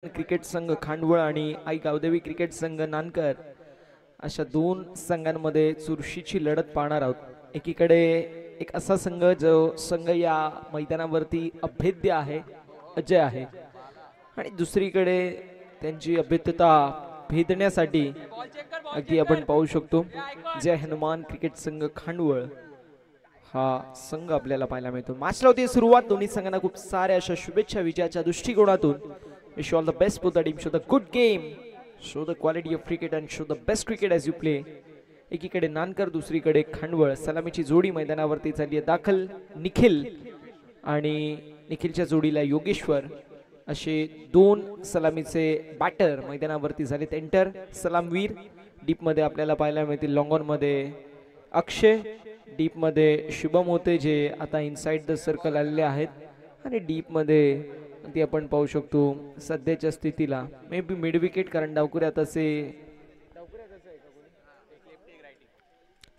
Cricket संघ खांडवळ आणि आई Gavdevi cricket संघ नानकर अशा दोन संघांमध्ये चुरशीची लढत पाहणार आहोत। एकीकडे एक असा संघ जो संघ या मैदानावरती अभेद्य आहे, अजय आहे, आणि दुसरीकडे त्यांची अभेद्यता भेदण्यासाठी अगदी आपण पाहू शकतो जय हनुमान क्रिकेट संघ खांडवळ हा संघ आपल्याला पाहायला मिळतो। मॅचला होती सुरुवात, दोन्ही संघांना खूप साऱ्या अशा शुभेच्छा विजयाच्या दृष्टिकोनातून। Wish you all the best for the team. Show the good game, show the quality of cricket and show the best cricket as you play. एकीकडे नानकर, दुसरीकडे खांडवळ। सलामीची जोडी मैदानावरती झाली आहे दाखल। निखिल आणि निखिलच्या जोडीला योगेश्वर असे दोन सलामीचे बॅटर मैदानावरती झालेत एंटर। सलामवीर डीप मध्ये आपल्याला पाहायला मिळतील। लॉंग ऑन मध्ये अक्षय, डीप मध्ये शुभम होते जे आता इनसाइड द सर्कल आलेले आहेत, आणि डीप मध्ये ती आपण पाहू शकतो सध्याच्या स्थितीला मे बी मिड विकेट, कारण डावकुऱ्यात असे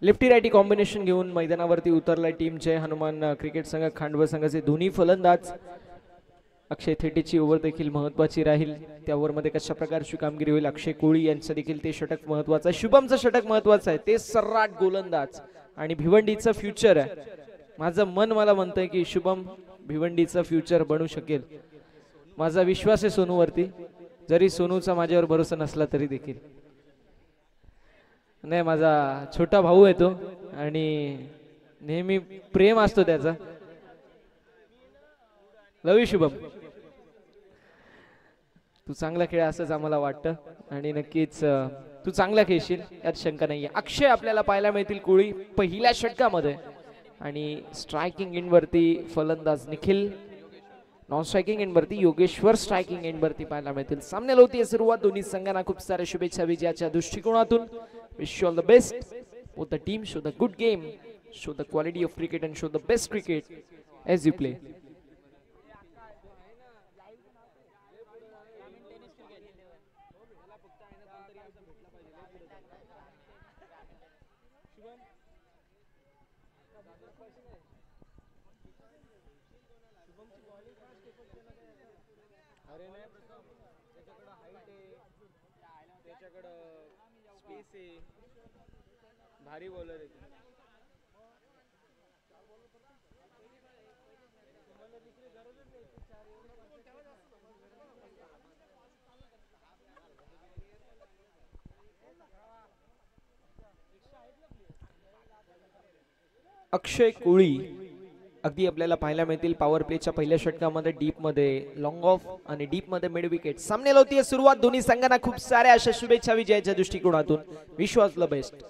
लेफ्टी रायटी कॉम्बिनेशन घेऊन मैदानावरती उतरलाय टीम जय हनुमान क्रिकेट संघ खांडवळ संघाचे दोन्ही फलंदाज। अक्षय थेटेची ओव्हर देखील महत्वाची राहील, त्या ओव्हर मध्ये कशा प्रकारची कामगिरी होईल। अक्षय कोळी यांचं देखील ते षटक महत्वाचं आहे, शुभमचं षटक महत्वाचं आहे, ते सर्राट गोलंदाज आणि भिवंडीचं फ्युचर आहे। माझं मन मला म्हणतंय की शुभम भिवंडीचं फ्युचर बनू शकेल, माझा विश्वास आहे सोनूवरती, जरी सोनूचा माझ्यावर भरोसा नसला तरी देखील। नाही, माझा छोटा भाऊ आहे तो आणि नेहमी प्रेम असतो त्याचा। लव यू शुभम, तू चांगला खेळ असंच आम्हाला वाटतं आणि नक्कीच तू चांगला खेळशील यात शंका नाहीये। अक्षय आपल्याला पाहायला मिळतील कोळी पहिल्या षटकामध्ये, आणि स्ट्रायकिंग एंड वरती फलंदाज निखिल, नॉन स्ट्रायकिंग एंड वरती योगेश्वर स्ट्रायकिंग एंड वरती पाहायला मिळतील। सामन्याला होती सुरुवात, दोन्ही संघांना खूप साऱ्या शुभेच्छा विजयाच्या दृष्टिकोनातून। Wish you all the best for the team, show the good game, show the quality of cricket and show the best cricket as you play. भारी बॉलर आहे। अक्षय कोळी अगदी आपल्याला पाहायला मिळतील पॉवर प्लेच्या पहिल्या षटकामध्ये, डीप मध्ये लॉंग ऑफ आणि डीप मध्ये मिड विकेट। सामन्याला होती सुरुवात, दोन्ही संघांना खूप साऱ्या अशा शुभेच्छा विजयाच्या दृष्टिकोनातून। Wish you all the best.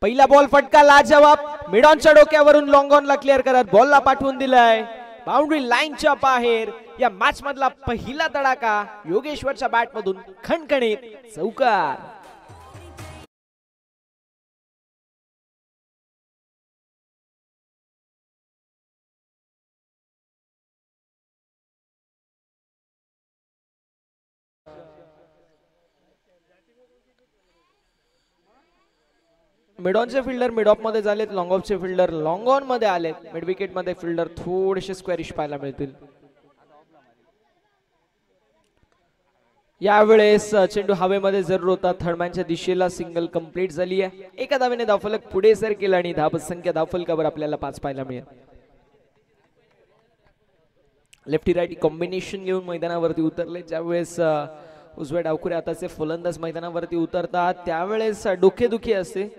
पहिला बॉल फटका लाजवाब, मिड ऑनच्या डोक्यावरून लॉंग ऑनला क्लिअर करत बॉलला पाठवून दिलाय बाउंड्री लाईनच्या बाहेर। या मॅच मधला पहिला तडाखा योगेश्वरच्या बॅट मधून खणखणीत चौकार। मिड ऑनचे फिल्डर मिड ऑफ मध्ये झालेत, लॉंग ऑफचे फिल्डर लॉंग ऑन मध्ये आलेत, मिड विकेट मध्ये फिल्डर थोडेसे स्क्वेरिश पाहायला मिळतील। यावेळेस चेंडू हवेमध्ये जरूर होता, थर्डमॅनच्या दिशेला सिंगल कंप्लीट झाली आहे। एका धावेने धावफलक पुढे सर केला आणि धावसंख्या धावफलकावर आपल्याला 5 पाहायला मिळेल। लेफ्टी राईटी कॉम्बिनेशन घेऊन मैदानावरती उतरले, ज्यावेळेस उजव्या डावखुऱ्या हाताचे फलंदाज मैदानावरती उतरतात त्यावेळेस डोकेदुखी असते।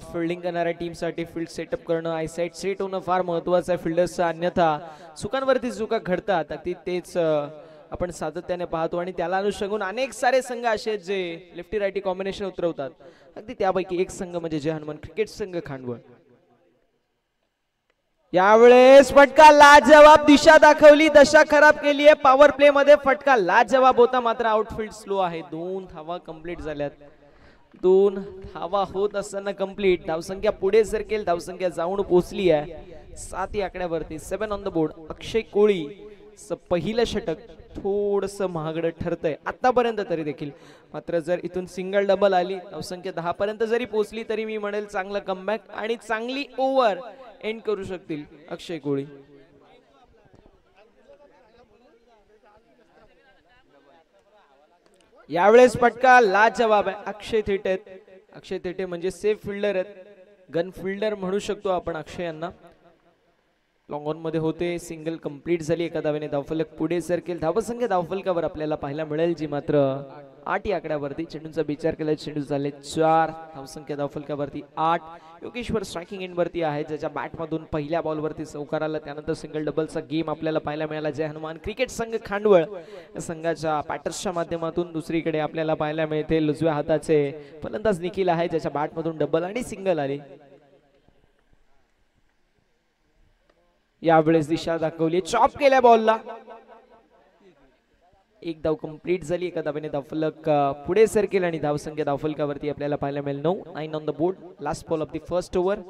फिल्डिंग करणाऱ्या टीमसाठी फील्ड सेटअप करणं, आयसाइट सेट होणं फार महत्त्वाचं आहे फिल्डर्सचं, अन्यथा चुकांवरती चुका घडतात। अगदी तेच आपण सातत्याने पाहतो आणि त्याला अनुसरून अनेक सारे संघ असे आहेत जे लेफ्टी राईटी कॉम्बिनेशन उतरवतात, अगदी त्यापैकी एक संघ म्हणजे जय हनुमान क्रिकेट संघ खांडवळ। यावेळेस फटका लाजवाब, दिशा दाखवली, दशा खराब केली आहे। पॉवर प्ले मध्ये फटका लाजवाब होता, मात्र आउटफील्ड स्लो आहे। 2 धावा कंप्लीट झाल्यात, 2 धावा होत असताना कंप्लीट। धावसंख्या पुढे सरकेल, धावसंख्या जाऊन पोहोचली आहे 7 या आकड्यावरती। 7 ऑन द बोर्ड। अक्षय कोळी पहिलं षटक थोडस महागडं ठरतंय आतापर्यंत तरी देखील, मात्र जर इथून सिंगल डबल आली, धावसंख्या 10 पर्यंत जरी पोहोचली तरी मी म्हणेल चांगलं कमबॅक आणि चांगली ओव्हर एंड करू शकतील अक्षय कोळी। यावेळेस फटका लाजवाब आहे. अक्षय थेटे आहेत. अक्षय थेटे म्हणजे सेफ फिल्डर आहेत, गन फिल्डर म्हणू शकतो आपण अक्षय यांना. लॉंग ऑन मध्ये होते, सिंगल कंप्लीट झाली, एका धावेने धावफलक पुढे सरकेल. धावसंख्या धावफलकावर आपल्याला पाहायला मिळेल जी मात्र 8 या आकड्यावरती. चेंडूचा विचार केला, चेंडू झाले 4. धावसंख्या धावफलकावरती 8. योगेश्वर स्ट्रायकिंग एंड वरती आहे, ज्याच्या बॅट मधून पहिल्या बॉल वरती चौकार आला. त्यानंतर सिंगल डबलचा गेम आपल्याला पाहायला मिळाला. जय हनुमान क्रिकेट संघ खांडवळ संघाच्या बॅटर्सच्या माध्यमातून. दुसरीकडे आपल्याला पाहायला मिळते उजव्या हाताचे फलंदाज निखिल आहे, ज्याच्या बॅट मधून डबल आणि सिंगल आली. यावेळेस दिशा दाखवली, चॉप केल्या बॉलला. एक धाव कंप्लीट झाली, एका धावेने धावफलक पुढे सरकेल आणि धावसंख्या धावफलकावरती आपल्याला पाहायला मिळेल 9. 9 on the board. Last ball of the first over.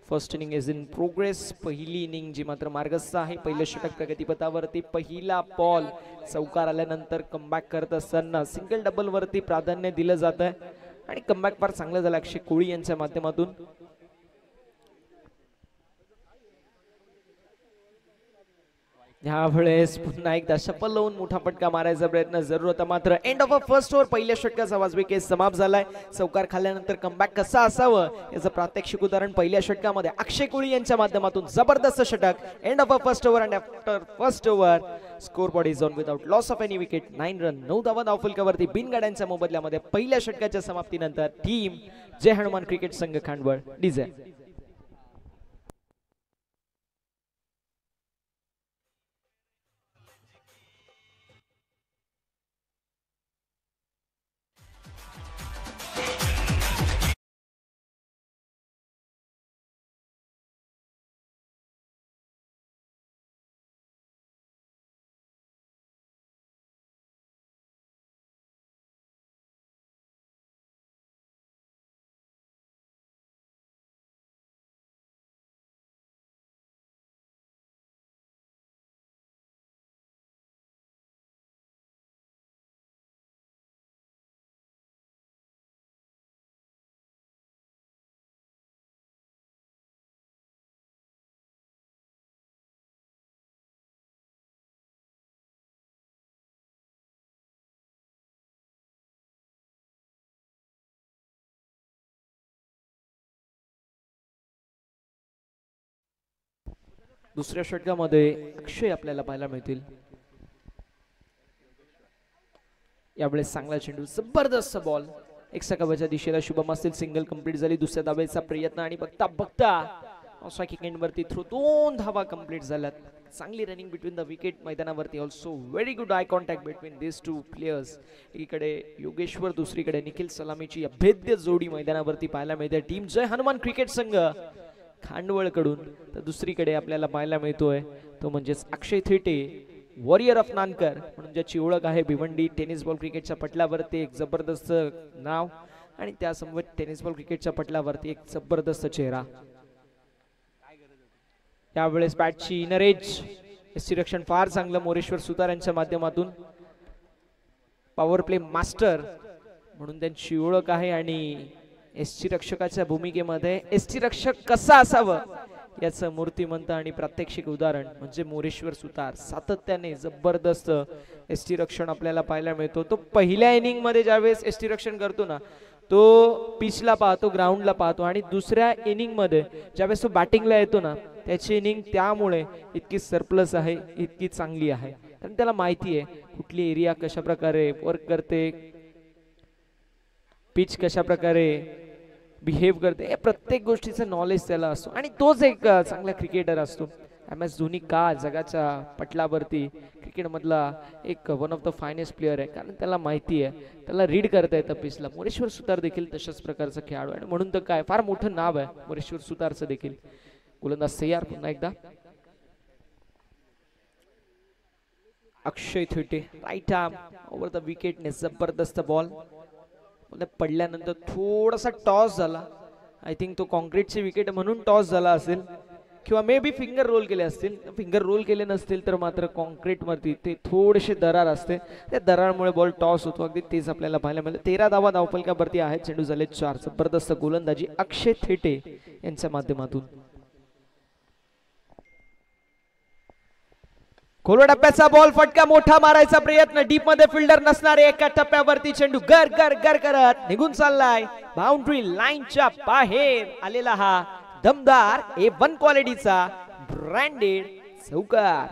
First inning is in progress. पहिली इनिंग जी मात्र मार्गस्थ आहे. पहिलं षटक प्रगतीपथावरती. पहिला बॉल चौकार आल्यानंतर कमबॅक करत असताना सिंगल डबल वरती प्राधान्य दिलं जात आहे आणि कमबॅक फार चांगलं झालं अक्षय कोळी यांच्या माध्यमातून. यावेळेस पुन्हा एकदा शपल लावून मोठा फटका मारायचा प्रयत्न जरूर होता, मात्र end of a first over पहिल्या षटकाचा वाजवी केस समाप्त झालाय. चौकार खाल्ल्यानंतर कमबॅक कसा असावं याचं प्रात्यक्षिक उदाहरण पहिल्या षटकामध्ये अक्षय कोळी यांच्या माध्यमातून. जबरदस्त षटक. End of a first over and after first over scoreboard is on without loss of any wicket. 9 run 9 धावा धावफलकावरती बिनगाड्यांच्या मोबदल्यामध्ये पहिल्या षटकाच्या समाप्तीनंतर टीम जय हनुमान क्रिकेट संघ खांडवळ डिझायर. दुसऱ्या षटकामध्ये अक्षय आपल्याला पाहायला मिळतील. यावेळेस चांगला चेंडू, जबरदस्त बॉल. एक सकाळच्या दिशेला शुभम असतील. सिंगल कंप्लीट झाली. दुसऱ्या धावेचा प्रयत्न आणि बघता बघता स्ट्रायकिंग एंड वरती थ्रो 2 धावा कंप्लीट झाल्यात. चांगली रनिंग बिटवीन द विकेट मैदानावरती. Also very good eye contact between this two players. एकीकडे योगेश्वर, दुसरीकडे निखिल सलामीची अभेद्य जोडी मैदानावरती पाहायला मिळते टीम जय हनुमान क्रिकेट संघ खांडवळ कडून. तर दुसरीकडे आपल्याला पाहायला मिळतोय तो म्हणजेच अक्षय थेटे, वॉरियर ऑफ नानकर म्हणून ज्याची ओळख आहे भिवंडी टेनिस बॉल क्रिकेटच्या पटलावरती. एक जबरदस्त नाव आणि त्यासमोर टेनिस बॉल क्रिकेटच्या पटलावरती एक जबरदस्त चेहरा. यावेळेस बॅटची इनर एज, रक्षण फार चांगलं मोरेश्वर सुतार यांच्या माध्यमातून. पॉवर प्ले मास्टर म्हणून त्यांची ओळख आहे आणि एसटी रक्षकाच्या भूमिकेमध्ये एसटी रक्षक कसा असावं याचं मूर्तिमंत आणि प्रात्यक्षिक उदाहरण म्हणजे मोरेश्वर सुतार. सातत्याने जबरदस्त एसटी रक्षण आपल्याला पाहायला मिळतो. तो पहिल्या इनिंग मध्ये ज्यावेळेस एसटी रक्षण करतो ना, तो पिचला पाहतो, ग्राउंडला पाहतो, आणि दुसऱ्या इनिंग मध्ये ज्यावेळेस तो बॅटिंगला येतो ना, त्याची इनिंग त्यामुळे इतकी सरप्लस आहे, इतकी चांगली आहे. कारण त्याला माहिती आहे कुठली एरिया कशा प्रकारे वर्क करते, पिच कशा प्रकारे बिहेव करते, या प्रत्येक गोष्टीचं नॉलेज त्याला असतो आणि तोच एक चांगला क्रिकेटर असतो. MS धोनी का जगाच्या पटलावरती क्रिकेट मधला एक one of the finest player आहे, कारण त्याला माहिती आहे, त्याला रीड करता येतं पिचला. मोरेश्वर सुतार देखील तशाच प्रकारचा खेळाडू आहे, म्हणून तर काय फार मोठं नाव आहे मोरेश्वर सुतारचं देखील. गोलंदाज तयार पुन्हा एकदा. Akshay Thete right arm over the विकेटने, जबरदस्त बॉल. पडल्यानंतर थोडासा टॉस झाला. आय थिंक तो कॉन्क्रीटची विकेट म्हणून टॉस झाला असेल, किंवा मे बी फिंगर रोल केले असतील. फिंगर रोल केले नसतील तर मात्र कॉन्क्रीट वरती ते थोडेसे दरार असते, त्या दरारमुळे बॉल टॉस होतो. अगदी तेच आपल्याला पाहायला मिळालं. 13 धावा धावफलकावरती आहेत. चेंडू झाले 4. जबरदस्त गोलंदाजी अक्षय थेटे यांच्या माध्यमातून. खोल टप्प्याचा बॉल फटका मोठा मारायचा प्रयत्न डीप मध्ये फिल्डर नसणारे एका टप्प्यावरती चेंडू गर गर गर करत निघून चाललाय बाउंड्री लाईनच्या बाहेर आलेला हा दमदार A1 क्वालिटीचा ब्रँडेड चौकार.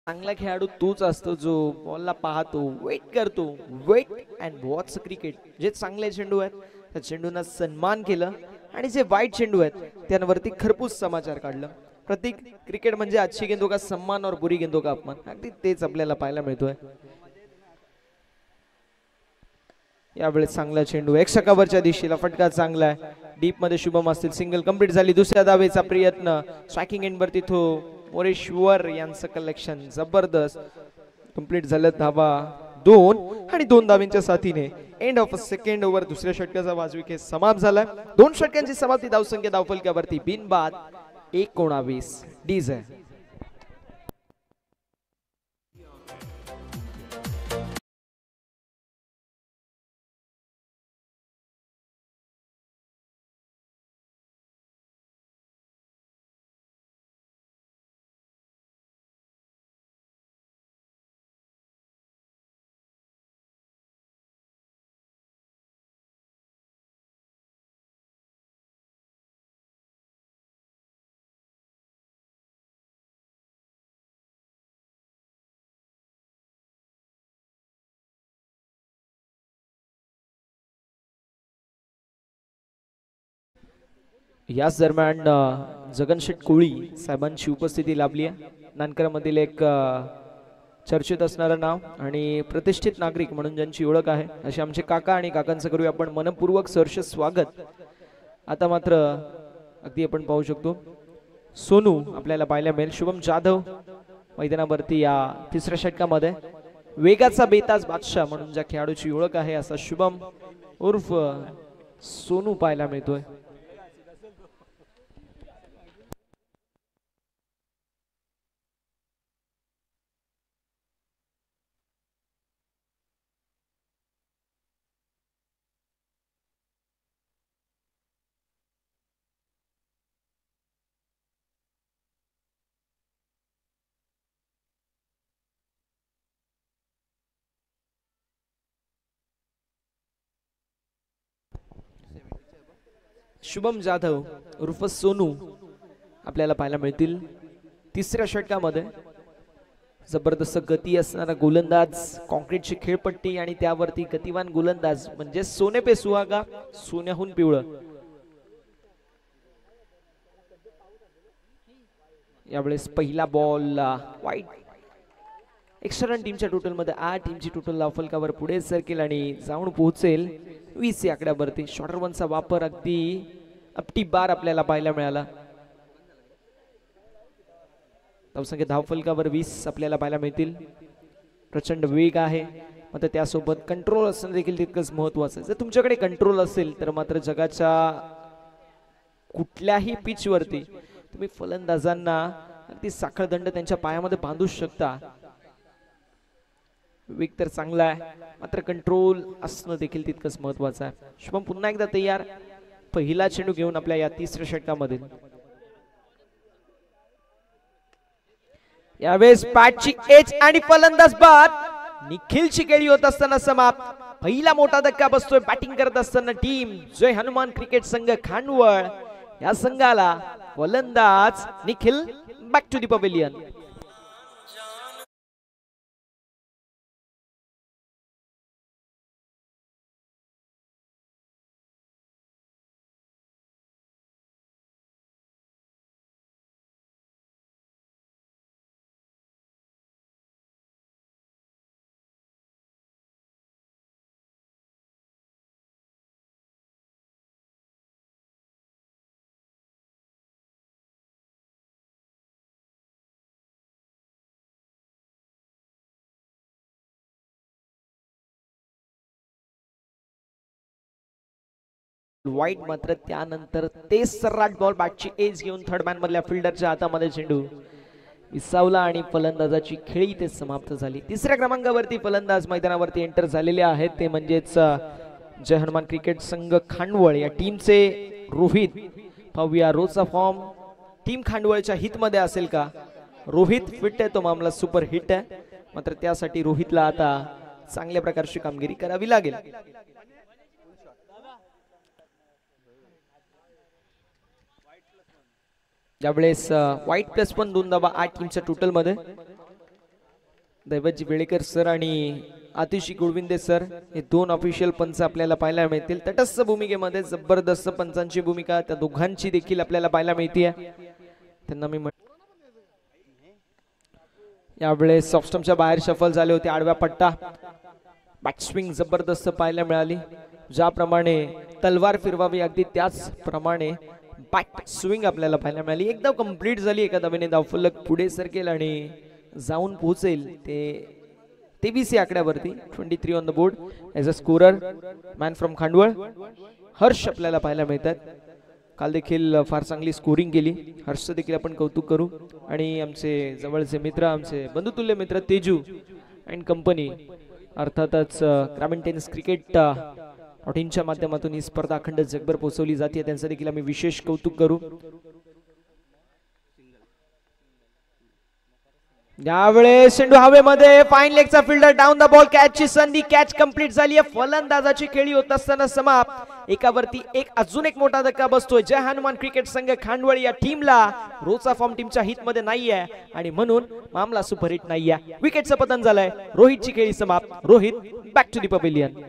चांगला खेळाडू तोच असतो जो बॉलला पाहतो, वेट करतो, वेट अँड वॉच क्रिकेट. जे चांगले चेंडू आहेत त्या चेंडूंना सन्मान केलं आणि जे वाईट चेंडू आहेत त्यांवरती खरपूस समाचार काढलं. प्रतीक, क्रिकेट म्हणजे अच्छी गेंदों का सम्मान और बुरी गेंदों का अपमान. अगदी तेच आपल्याला पाहायला मिळतोय. यावेळेस चांगला चेंडू एक षटकावरच्या दिशेला फटका चांगला आहे. डीप मध्ये शुभम असतील, सिंगल कंप्लीट झाली. दुसऱ्या धावेचा प्रयत्न स्ट्रायकिंग एंड वरती तो मोरेश्वर यांचं कलेक्शन जबरदस्त कंप्लीट झालं. धावा 2 आणि 2 धावांच्या साथीने एंड ऑफ सेकंड ओव्हर दुसऱ्या षटकाचा वाजविकेत समाप्त झालाय. 2 षटकांची समाप्ती. धावसंख्या धावफलकावरती बिनबाद 19 डीजे. याच दरम्यान जगनशेठ कोळी साहेबांची उपस्थिती लाभली आहे. नानकरामधील एक चर्चेत असणारं नाव आणि प्रतिष्ठित नागरिक म्हणून ज्यांची ओळख आहे असे आमचे काका आणि काकांचं करूया आपण मनपूर्वक सहर्ष स्वागत. आता मात्र अगदी आपण पाहू शकतो सोनू आपल्याला पाहायला मिळेल. शुभम जाधव मैदानावरती या तिसऱ्या षटकामध्ये वेगाचा बेताज बादशाह म्हणून ज्या खेळाडूची ओळख आहे असा शुभम उर्फ सोनू पाहायला मिळतोय. शुभम जाधव उर्फ सोनू आपल्याला पाहायला मिळतील तिसऱ्या षटकामध्ये. जबरदस्त गती असणारा गोलंदाज, कॉन्क्रीटची खेळपट्टी आणि त्यावरती गतिवान गोलंदाज म्हणजे सोने पे सुहागा, सोन्याहून पिवळं. यावेळेस पहिला बॉल वाईट. एक्स्ट्रा रन टीमच्या टोटल मध्ये 8. टीमची टोटल धावफलकावर पुढे सरकेल आणि जाऊन पोहोचेल 20 या आकड्यावरती. शॉर्टर वनचा वापर अगदी अपटी बार आपल्याला पाहायला मिळाला. धावसंख्या धावफलकावर 20 आपल्याला पाहायला मिळतील. प्रचंड वेग आहे मात्र त्यासोबत कंट्रोल असणं देखील तितकंच महत्वाचं. जर तुमच्याकडे कंट्रोल असेल तर मात्र जगाच्या कुठल्याही पिच वरती तुम्ही फलंदाजांना अगदी साखळदंड त्यांच्या पायामध्ये बांधू शकता. वेग तर चांगला आहे मात्र कंट्रोल असणं देखील तितकंच महत्वाचं आहे. शुभम पुन्हा एकदा तयार. पहिला चेंडू घेऊन आपल्या या तिसऱ्या षटकामध्ये. यावेळेस पॅटची एज आणि फलंदाज बाद. निखिलची खेळी होत असताना समाप्त. पहिला मोठा धक्का बसतोय बॅटिंग करत असताना टीम जय हनुमान क्रिकेट संघ खांडवळ या संघाला. फलंदाज Nikhil back to the pavilion. वाईट मात्र त्यानंतर ते सर्राट बॉल बॅटची एज घेऊन थर्ड मॅन मधल्या फिल्डरच्या हातामध्ये चेंडू. विसावला आणि फलंदाजाची खेळी इथे समाप्त झाली. तिसऱ्या क्रमांकावरती फलंदाज मैदानावरती एंटर झालेले आहेत ते म्हणजेच जय हनुमान क्रिकेट संघ खांडवळ या टीमचे रोहित. पाहूया रोजचा फॉर्म टीम खांडवळच्या हिट मध्ये असेल का. रोहित फिट आहे, तो मामला सुपर हिट आहे, मात्र त्यासाठी रोहितला आता चांगल्या प्रकारची कामगिरी करावी लागेल. ज्यावेळेस व्हाईट प्लस पण 2 धावा 8 टीमच्या टोटल मध्ये. दैवतजी वेळेकर सर आणि आतिशी गुळविंदे सर हे 2 ऑफिशियल पंच आपल्याला पाहायला मिळतील. तटस्थ भूमिकेमध्ये जबरदस्त पंचांची भूमिका त्या दोघांची देखील आपल्याला पाहायला मिळते. त्यांना मी यावेळेस सॉफ्टस्टम्पच्या बाहेर शफल झाले होते. आडव्या पट्टा बॅट स्विंग जबरदस्त पाहायला मिळाली. ज्याप्रमाणे तलवार फिरवावी अगदी त्याच प्रमाणे बॅट स्विंग आपल्याला पाहायला मिळाली. एकदम कंप्लीट झाली. एका धावेने धावफलक पुढे सरकेल आणि जाऊन पोहोचेल ते 23 या आकड्यावरती. 23 on the board. As a scorer man from Khandwal Harsh आपल्याला पाहायला मिळतात. काल देखील फार चांगली स्कोरिंग केली. हर्षचं देखील आपण कौतुक करू. आणि आमचे जवळचे मित्र, आमचे बंधुतुल्य मित्र तेजू अँड कंपनी, अर्थातच ग्रामीण टेनिस क्रिकेट च्या माध्यमातून ही स्पर्धा अखंड जगभर पोहोचवली जाते, त्यांचं देखील आम्ही विशेष कौतुक करू. यावेळेस चेंडू हवेमध्ये, फाईन लेगचा फिल्डर डाऊन द बॉल, कॅचची संधी, कॅच कंप्लीट झाली आहे. फलंदाजाची खेळी होत असताना समाप्त. एकावरती एक अजून एक मोठा धक्का बसतोय. जय हनुमान क्रिकेट संघ खांडवळ या टीमला रोजचा फॉर्म टीमच्या हिट मध्ये नाहीये आणि म्हणून मामला सुपरहिट नाहीये. विकेटचं पतन झालंय. रोहितची खेळी समाप्त. Rohit back to the pavilion.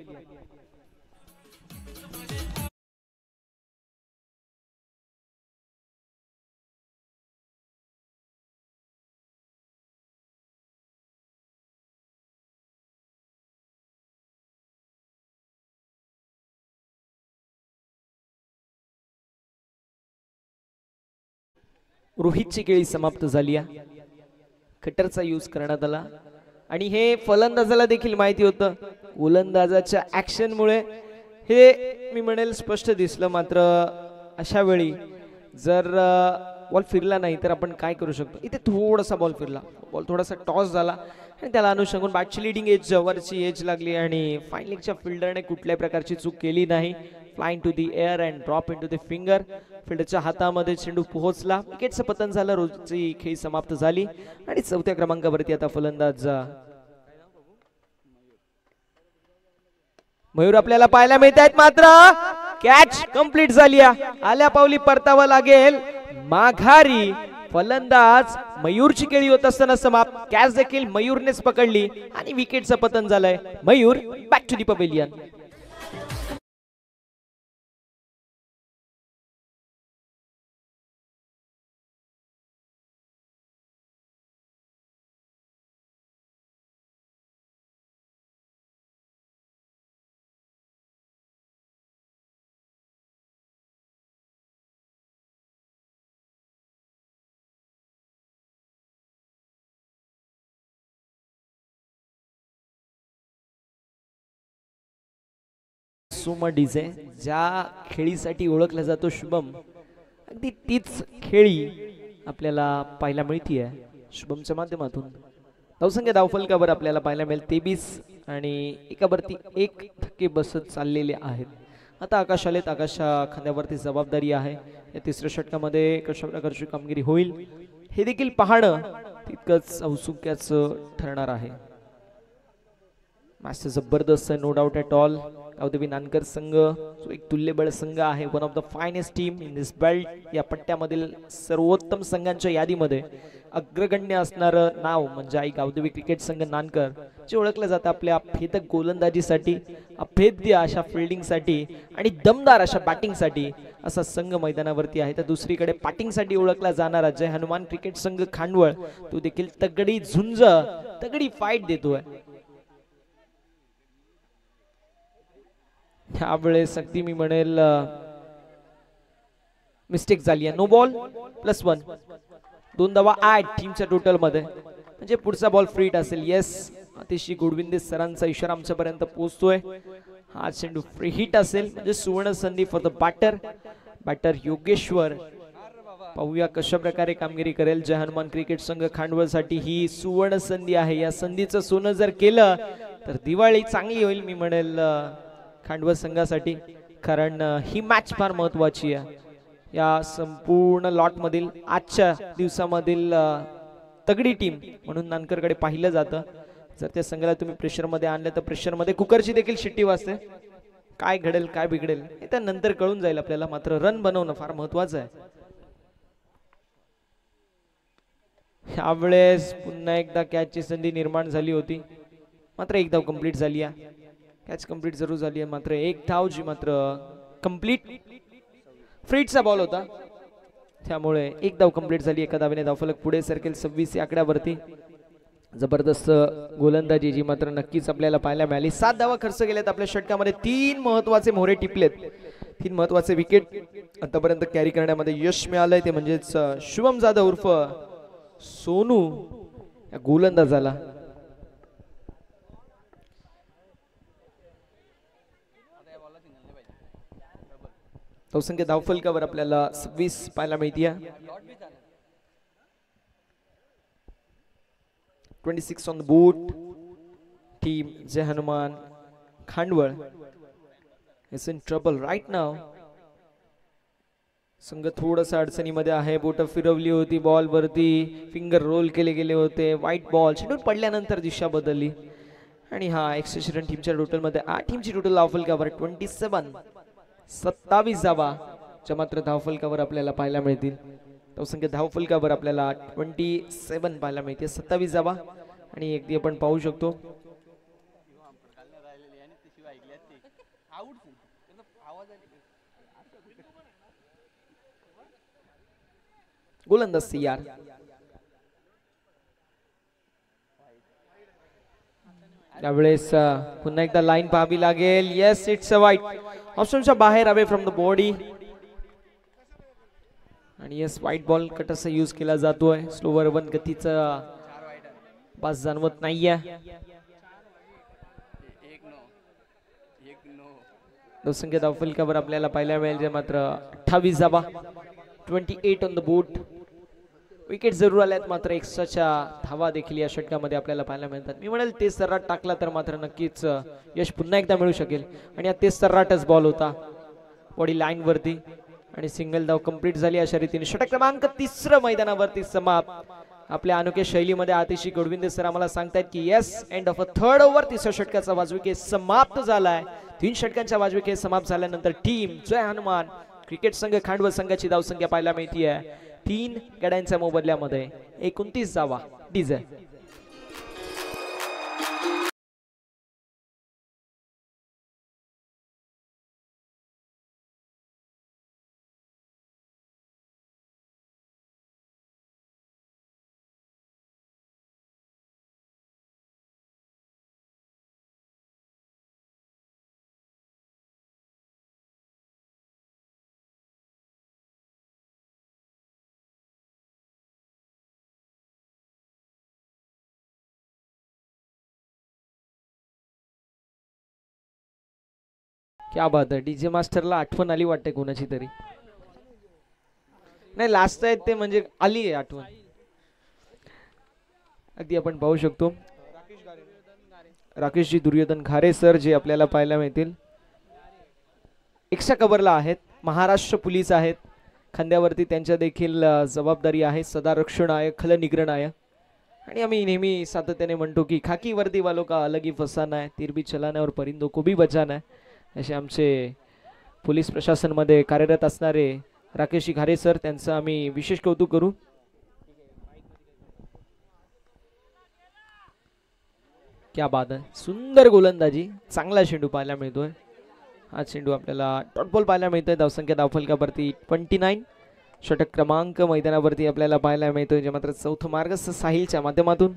रोहितची खेळी समाप्त झाली आहे. कटरचा यूज करण्यात आला आणि हे फलंदाजाला देखील माहिती होतं. गोलंदाजाच्या ऍक्शन मुळे हे मी म्हणेल स्पष्ट दिसलं. मात्र अशा वेळी जर बॉल फिरला नाही तर आपण काय करू शकतो. इथे थोडासा बॉल फिरला, बॉल थोडासा टॉस झाला आणि त्याला अनुषंगून बॅटची लिडिंग एज, वरची एज लागली आणि फाईन लेगच्या फिल्डरने कुठल्याही प्रकारची चूक केली नाही. Flying to the air and drop into the finger. फिल्डरच्या हातामध्ये चेंडू पोहोचला. विकेटचं पतन झालं. रोजची खेळी समाप्त झाली आणि 4थ्या क्रमांकावरती आता फलंदाज मयूर आपल्याला पाहायला मिळत आहेत. मात्र कॅच कंप्लीट झाली. आल्या पावली परतावं लागेल माघारी. फलंदाज मयूरची खेळी होत असताना समाप्त. कॅच देखील मयूरनेच पकडली आणि विकेटचं पतन झालंय. Mayur back to the pavilion. सुमा डीजे ज्या खेळीसाठी ओळखला जातो शुभम, अगदी तीच खेळी आपल्याला पाहायला मिळतीये शुभमच्या माध्यमातून. धावसंख्या धावफलकावर आपल्याला पाहायला मिळेल 23 आणि एकावरती एक धक्के बसत चाललेले आहेत. आता आकाश आलेत. आकाश खांद्यावरती जबाबदारी आहे. या तिसऱ्या षटकामध्ये कशा प्रकारची कामगिरी होईल हे देखील पाहणं तितकंच औत्सुक्याचं ठरणार आहे. मॅच जबरदस्त no doubt at all. Gavdevi Nankar संघ जो एक तुल्यबळ संघ आहे, one of the finest team in this belt. या पट्ट्यामधील सर्वोत्तम संघांच्या यादीमध्ये अग्रगण्य असणारं नाव म्हणजे आई गावदेवी क्रिकेट संघ नानकर, जे ओळखलं जातं आपल्या भेदक गोलंदाजीसाठी, अभेद्य अशा फिल्डिंगसाठी आणि दमदार अशा बॅटिंगसाठी. असा संघ मैदानावरती आहे. तर दुसरीकडे बॅटिंगसाठी ओळखला जाणारा जय हनुमान क्रिकेट संघ खांडवळ, तो देखील तगडी झुंज, तगडी फाईट देतोय. यावेळेस अगदी मी म्हणेल मिस्टेक झाली आहे. No ball +1. 2 धावा 8 टीमच्या टोटल मध्ये, म्हणजे पुढचा बॉल फ्रीट असेल. येस, अतिशय गुडविंदे सरांचा इशारा आमच्यापर्यंत पोहोचतोय. हा चेंडू फ्री हिट असेल म्हणजे सुवर्ण संधी फॉर द बॅटर योगेश्वर. पाहूया कशा प्रकारे कामगिरी करेल जय हनुमान क्रिकेट संघ खांडवळसाठी ही सुवर्ण संधी आहे. या संधीचं सोनं जर केलं तर दिवाळी चांगली होईल मी म्हणेल खांडवळ संघासाठी, कारण ही मॅच फार महत्वाची आहे. या संपूर्ण लॉट मधील आजच्या दिवसामधील तगडी टीम म्हणून नानकरकडे पाहिलं जातं. जर त्या संघाला तुम्ही प्रेशर मध्ये आणलं तर प्रेशर मध्ये कुकरची देखील शिट्टी वाजते. काय घडेल काय बिघडेल हे तर नंतर कळून जाईल आपल्याला, मात्र रन बनवणं फार महत्वाचं आहे. यावेळेस पुन्हा एकदा कॅचची संधी निर्माण झाली होती, मात्र एक धाव कंप्लीट झाली आहे. कॅच कंप्लीट जरूर झाली आहे, मात्र एक धाव जी मात्र कंप्लीट फ्रीटचा बॉल होता, त्यामुळे एक धाव कंप्लीट झाली. एका धावेने धावफलक पुढे सरकेल 26 या आकड्यावरती. जबरदस्त गोलंदाजी जी मात्र नक्कीच आपल्याला पाहायला मिळाली. 7 धावा खर्च केल्यात आपल्या षटकामध्ये. 3 महत्वाचे मोहरे टिपलेत, 3 महत्वाचे विकेट आतापर्यंत कॅरी करण्यामध्ये यश मिळालंय. ते म्हणजेच शुभम जाधव उर्फ सोनू या गोलंदाजाला धावसंख्या धावफलकावर आपल्याला 26 पाहायला मिळते. 26 on the board. Team Jai Hanuman Khandwal is in trouble right now. संघ थोडासा अडचणीमध्ये आहे. बोट फिरवली होती बॉल वरती, फिंगर रोल केले गेले होते. व्हाईट बॉल चेंडू पडल्यानंतर दिशा बदलली आणि हा 61 रन टीमच्या टोटल मध्ये. टीमची टोटल धावफलकावर 27 धावा ज्या मात्र धावफलकावर आपल्याला पाहायला मिळतील. धावसंख्या धावफलकावर आपल्याला 27 पाहायला मिळते. 27 धावा आणि अगदी आपण पाहू शकतो गोलंदाज तयार. त्यावेळेस पुन्हा एकदा लाईन पाहावी लागेल. येस इट्स अ वाईट. ऑप्शनच्या बाहेर अवे फ्रॉम द बॉडी आणि येस व्हाईट बॉल कटासा यूज केला जातोय. स्लोवर वन गतीचा पास जाणवत नाहीये. धावसंख्या धावफलकावर आपल्याला पाहायला मिळेल जे मात्र 28 धावा. 28 ऑन द बोट. विकेट जरूर आल्यात, मात्र एक्स्ट्राच्या धावा देखील या षटकामध्ये आपल्याला पाहायला मिळतात. मी म्हणेल तेज सर्राट टाकला तर मात्र नक्कीच यश पुन्हा एकदा मिळू शकेल. आणि तेज सर्राटच बॉल होता बॉडी लाईन वरती आणि सिंगल धाव कंप्लीट झाली. अशा रीतीने षटक क्रमांक 3 मैदानावरती समाप्त. आपल्या अनोख्या शैलीमध्ये आतिशी गोडविंदे सर आम्हाला सांगतायत की yes end of a third over 3ऱ्या षटकाचा वाजविकेट समाप्त झालाय. 3 षटकांच्या वाजविकेट समाप्त झाल्यानंतर टीम जय हनुमान क्रिकेट संघ खांडवळ संघाची धावसंख्या पाहायला मिळतीये 3 गड्यांच्या मोबदल्यामध्ये 29 धावा. डीजे क्या बात आहे. डीजे मास्टरला आठवण आली वाटते कोणाची तरी. नाही लास्ट आहेत ते म्हणजे आली आहे आठवण. अगदी आपण पाहू शकतो राकेशजी दुर्योधन घारे सर जे आपल्याला पाहायला मिळतील. एक्स्ट्रा कव्हरला आहेत. महाराष्ट्र पोलीस आहेत. खांद्यावरती त्यांच्या देखील जबाबदारी आहे. सदा रक्षण आहे, खल निग्रह आहे. आणि आम्ही नेहमी सातत्याने म्हणतो की खाकी वर्दी वालों का अलग ही फसाना है, तीर भी चलाना और परिंदों को भी बचाना है. असे आमचे पोलीस प्रशासनमध्ये कार्यरत असणारे राकेशजी घारे सर, त्यांचं आम्ही विशेष कौतुक करू. क्या बात आहे. सुंदर गोलंदाजी, चांगला चेंडू पाहायला मिळतोय. हा चेंडू आपल्याला डॉट बॉल पाहायला मिळतोय. धावसंख्या धावफलकावरती 29. षटक क्रमांक मैदानावरती आपल्याला पाहायला मिळतोय जे मात्र चौथं मार्गस्थ साहिलच्या माध्यमातून.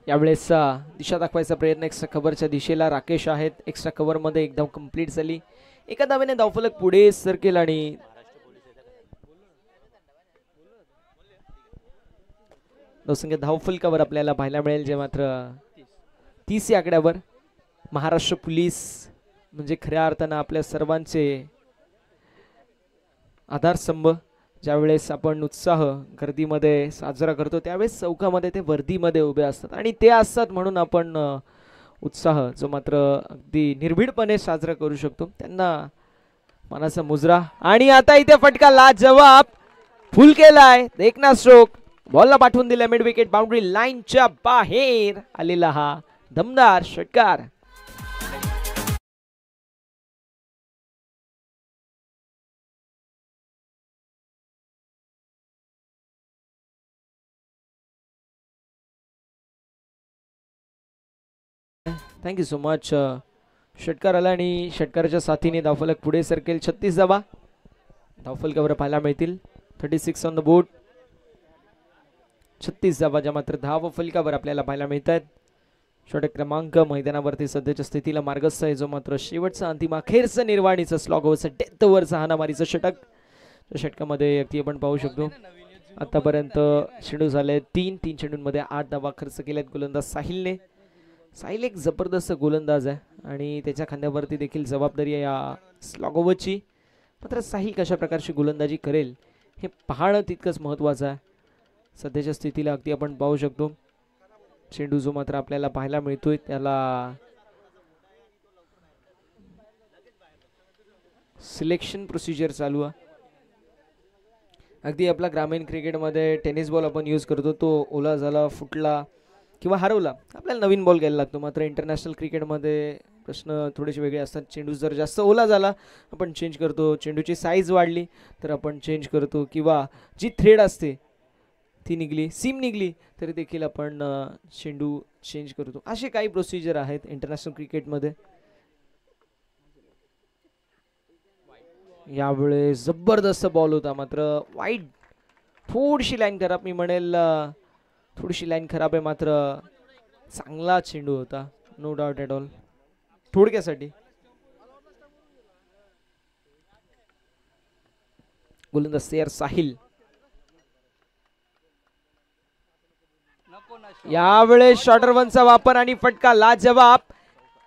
यावेळेस दिशा दाखवायचा प्रयत्न एक्स्ट्रा कव्हरच्या दिशेला राकेश आहेत. एक्स्ट्रा कव्हर मध्ये एक धाव कंप्लीट झाली. एका धावेने धावफलक पुढे सरकेल आणि धावसंख्या धावफलकावर आपल्याला पाहायला मिळेल, जे मात्र 30 या आकड्यावर. महाराष्ट्र पोलीस म्हणजे खऱ्या अर्थानं आपल्या सर्वांचे आधारस्तंभ. ज्यावेळेस आपण उत्साह गर्दीमध्ये साजरा करतो त्यावेळेस चौकामध्ये ते वर्दीमध्ये उभे असतात आणि ते असतात म्हणून आपण उत्साह जो मात्र अगदी निर्भीडपणे साजरा करू शकतो. त्यांना मनाचा मुजरा. आणि आता इथे फटका लाजवाब फुल केलाय. एकनाथ स्ट्रोक बॉलला पाठवून दिला मिड विकेट बाउंड्री लाईनच्या बाहेर आलेला हा दमदार षटकार. Thank you so much. षटकार आला आणि षटकाराच्या साथीने धावफलक पुढे सरकेल. 36 धावा धावफलकावर पाहायला मिळतील. 36 ऑन द बोर्ड. 36 धावा ज्या मात्र धावफलकावर आपल्याला पाहायला मिळतात. षटक क्रमांक मैदानावरती सध्याच्या स्थितीला मार्गस्थ आहे, जो मात्र शेवटचा अंतिम अखेरचा निर्वाणीचा स्लॉग ओव्हरचा डेथ ओव्हरचा हाणामारीचं षटक. त्या षटकामध्ये अगदी आपण पाहू शकतो आतापर्यंत चेंडू झाले 3 चेंडूंमध्ये 8 धावा खर्च केल्यात गोलंदाज साहिलने. साहिल एक जबरदस्त गोलंदाज आहे आणि त्याच्या खांद्यावरती देखील जबाबदारी आहे या स्लॉग ओव्हरची. मात्र साहिल कशा प्रकारची गोलंदाजी करेल हे पाहणं तितकंच महत्त्वाचं आहे. सध्याच्या स्थितीला अगदी आपण पाहू शकतो चेंडू जो मात्र आपल्याला पाहायला मिळतोय त्याला सिलेक्शन प्रोसिजर चालू आहे. अगदी आपला ग्रामीण क्रिकेटमध्ये टेनिस बॉल आपण यूज करतो, तो ओला झाला, फुटला किंवा हरवला आपल्याला नवीन बॉल घ्यायला लागतो. मात्र इंटरनॅशनल क्रिकेटमध्ये प्रश्न थोडेसे वेगळे असतात. चेंडू जर जास्त ओला झाला आपण चेंज करतो, चेंडूची साईज वाढली तर आपण चेंज करतो, किंवा जी थ्रेड असते ती निघली, सीम निघली तरी देखील आपण चेंडू चेंज करतो. असे काही प्रोसिजर आहेत इंटरनॅशनल क्रिकेटमध्ये. यावेळेस जबरदस्त बॉल होता, मात्र वाईड थोडीशी लाईन खराब, मी म्हणेल थोडीशी लाईन खराब आहे, मात्र चांगला चेंडू होता, नो डाऊट ॲट ऑल. थोडक्यासाठी गोलंदाज सैयद साहिल. यावेळेस शॉर्टर वनचा वापर आणि फटका लाजवाब.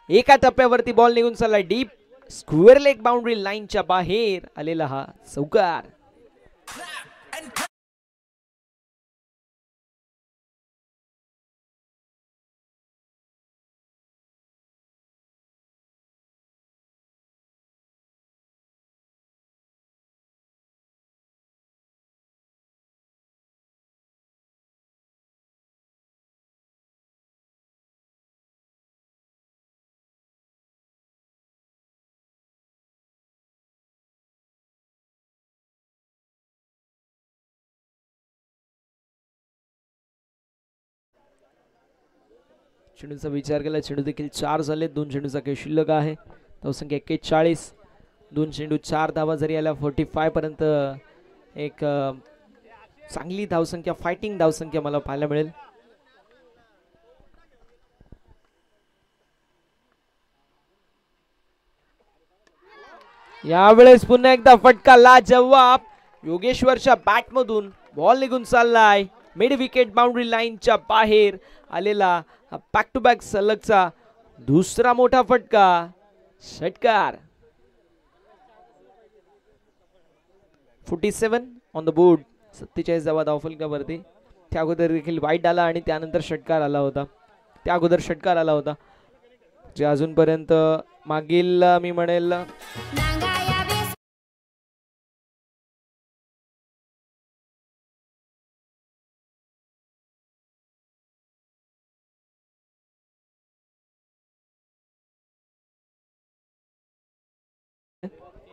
एका टप्प्यावरती बॉल निघून चालला डीप स्क्वेअर लेग बाउंड्री लाईनच्या बाहेर आलेला हा चौकार. चेंडूचा विचार केला, चेंडू देखील 4 झाले, 2 चेंडूचा काही शिल्लक आहे. धावसंख्या 41, 2 चेंडू 4 धावा जरी आल्या 45 पर्यंत एक चांगली धावसंख्या, फायटिंग धावसंख्या मला पाहायला मिळेल. यावेळेस पुन्हा एकदा फटका लाजवाब. योगेश्वरच्या बॅट मधून बॉल निघून चाललाय मिड विकेट बाउंड्री लाईनच्या बाहेर आलेला बॅक टू बॅक सलगचा दुसरा मोठा फटका षटकार. 47 ऑन द बोर्ड. 47 धावा धावफलकावरती. त्या अगोदर देखील वाईट आला आणि त्यानंतर षटकार आला होता. त्या अगोदर षटकार आला होता जे अजूनपर्यंत मागील मी म्हणेल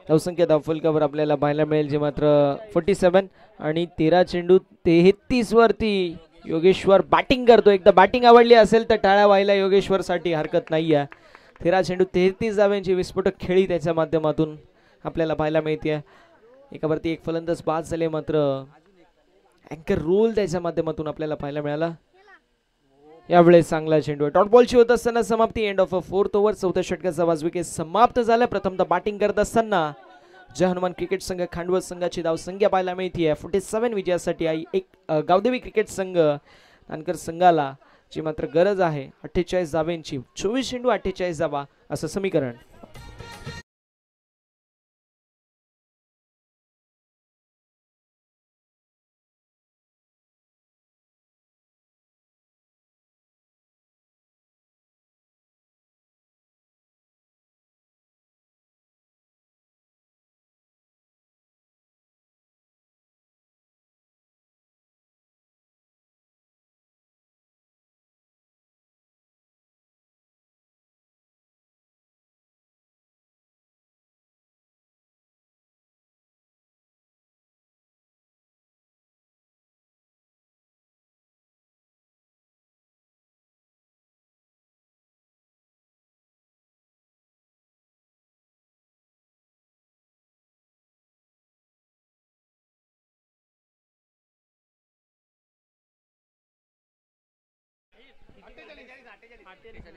धावसंख्या धावफलकावर आपल्याला पाहायला मिळेल जे मात्र 47 आणि 13 चेंडू 33 वरती योगेश्वर बॅटिंग करतो. एकदा बॅटिंग आवडली असेल तर टाळ्या व्हायला योगेश्वर साठी हरकत नाही आहे. 13 चेंडू 33 धाव्यांची विस्फोटक खेळी त्याच्या माध्यमातून आपल्याला पाहायला मिळते. एकावरती एक फलंदाज बाद झाले, मात्र अँकर रोल त्याच्या माध्यमातून आपल्याला पाहायला मिळाला. यावेळेस चांगला चेंडू डॉट बॉलची होत असताना समाप्ती. End of a 4th over. 4थ्या षटकाचा 5 विकेट समाप्त झाला. प्रथमतः बॅटिंग करत असताना जय हनुमान क्रिकेट संघ खांडवत संघाची धावसंख्या पाहायला मिळते 47 विजयासाठी. एक गावदेवी क्रिकेट संघ नानकर संघाला जी मात्र गरज आहे 48 धावांची. 24 × 48 धावा असं समीकरण.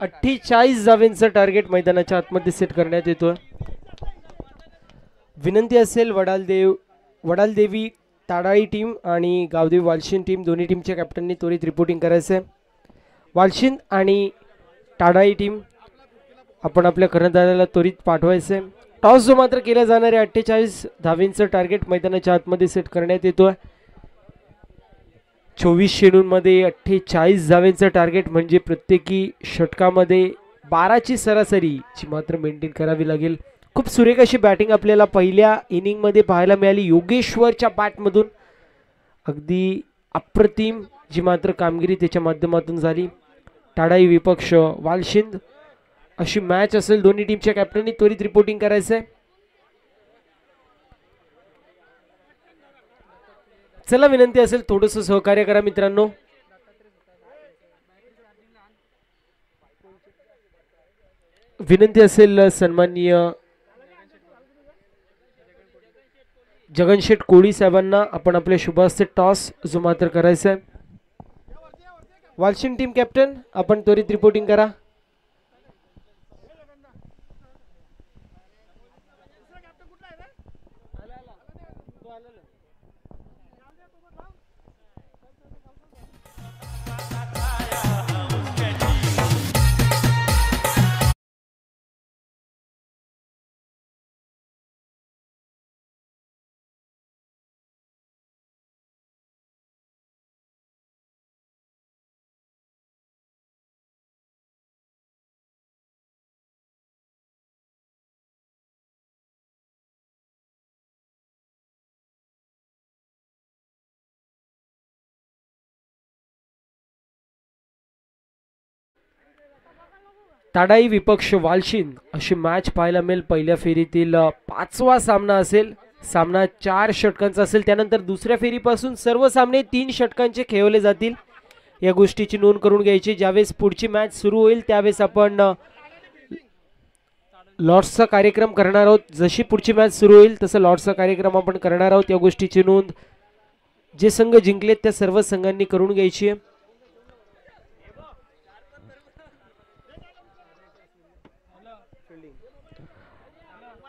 अठ्ठेचाळीस धावांचं टार्गेट मैदानाच्या आतमध्ये सेट करण्यात येतो. विनंती असेल वडालदेवी ताडाळी टीम आणि गावदेवी वालशिंद टीम दोन्ही टीमच्या कॅप्टननी त्वरित रिपोर्टिंग करायचं आहे. वालशिंद आणि ताडाळी टीम आपण आपल्या कर्णधाराला त्वरित पाठवायचं आहे. टॉस जो मात्र केला जाणार आहे 48 धावांचं टार्गेट मैदानाच्या आतमध्ये सेट करण्यात येतो. 24 चेंडूंमध्ये 48 धावांचं टार्गेट म्हणजे प्रत्येकी षटकामध्ये 12ची सरासरी जी मात्र मेंटेन करावी लागेल. खूप सुरेख अशी बॅटिंग आपल्याला पहिल्या इनिंगमध्ये पाहायला मिळाली योगेश्वरच्या बॅटमधून. अगदी अप्रतिम जी मात्र कामगिरी त्याच्या माध्यमातून झाली. टाडाई विपक्ष वालशिंद अशी मॅच असेल. दोन्ही टीमच्या कॅप्टननी त्वरित रिपोर्टिंग करायचं आहे. चला विनंती असेल थोडंसं सहकार्य करा मित्रांनो. विनंती असेल सन्माननीय जगनशेठ कोळी साहेबांना आपण आपल्या शुभास्ते टॉस जो मात्र करायचा आहे. वालशिंद टीम कॅप्टन आपण त्वरित रिपोर्टिंग करा. ताडाई विपक्ष वालशिंद अशी मॅच पाहायला मिळेल. पहिल्या फेरीतील 5वा सामना असेल. सामना 4 षटकांचा असेल. त्यानंतर दुसऱ्या फेरीपासून सर्व सामने 3 षटकांचे खेळवले जातील. या गोष्टीची नोंद करून घ्यायची. ज्यावेळेस पुढची मॅच सुरू होईल त्यावेळेस आपण लॉर्ड्सचा कार्यक्रम करणार आहोत. जशी पुढची मॅच सुरू होईल तसं लॉर्ड्सचा कार्यक्रम आपण करणार आहोत. या गोष्टीची नोंद जे संघ जिंकलेत त्या सर्व संघांनी करून घ्यायची आहे.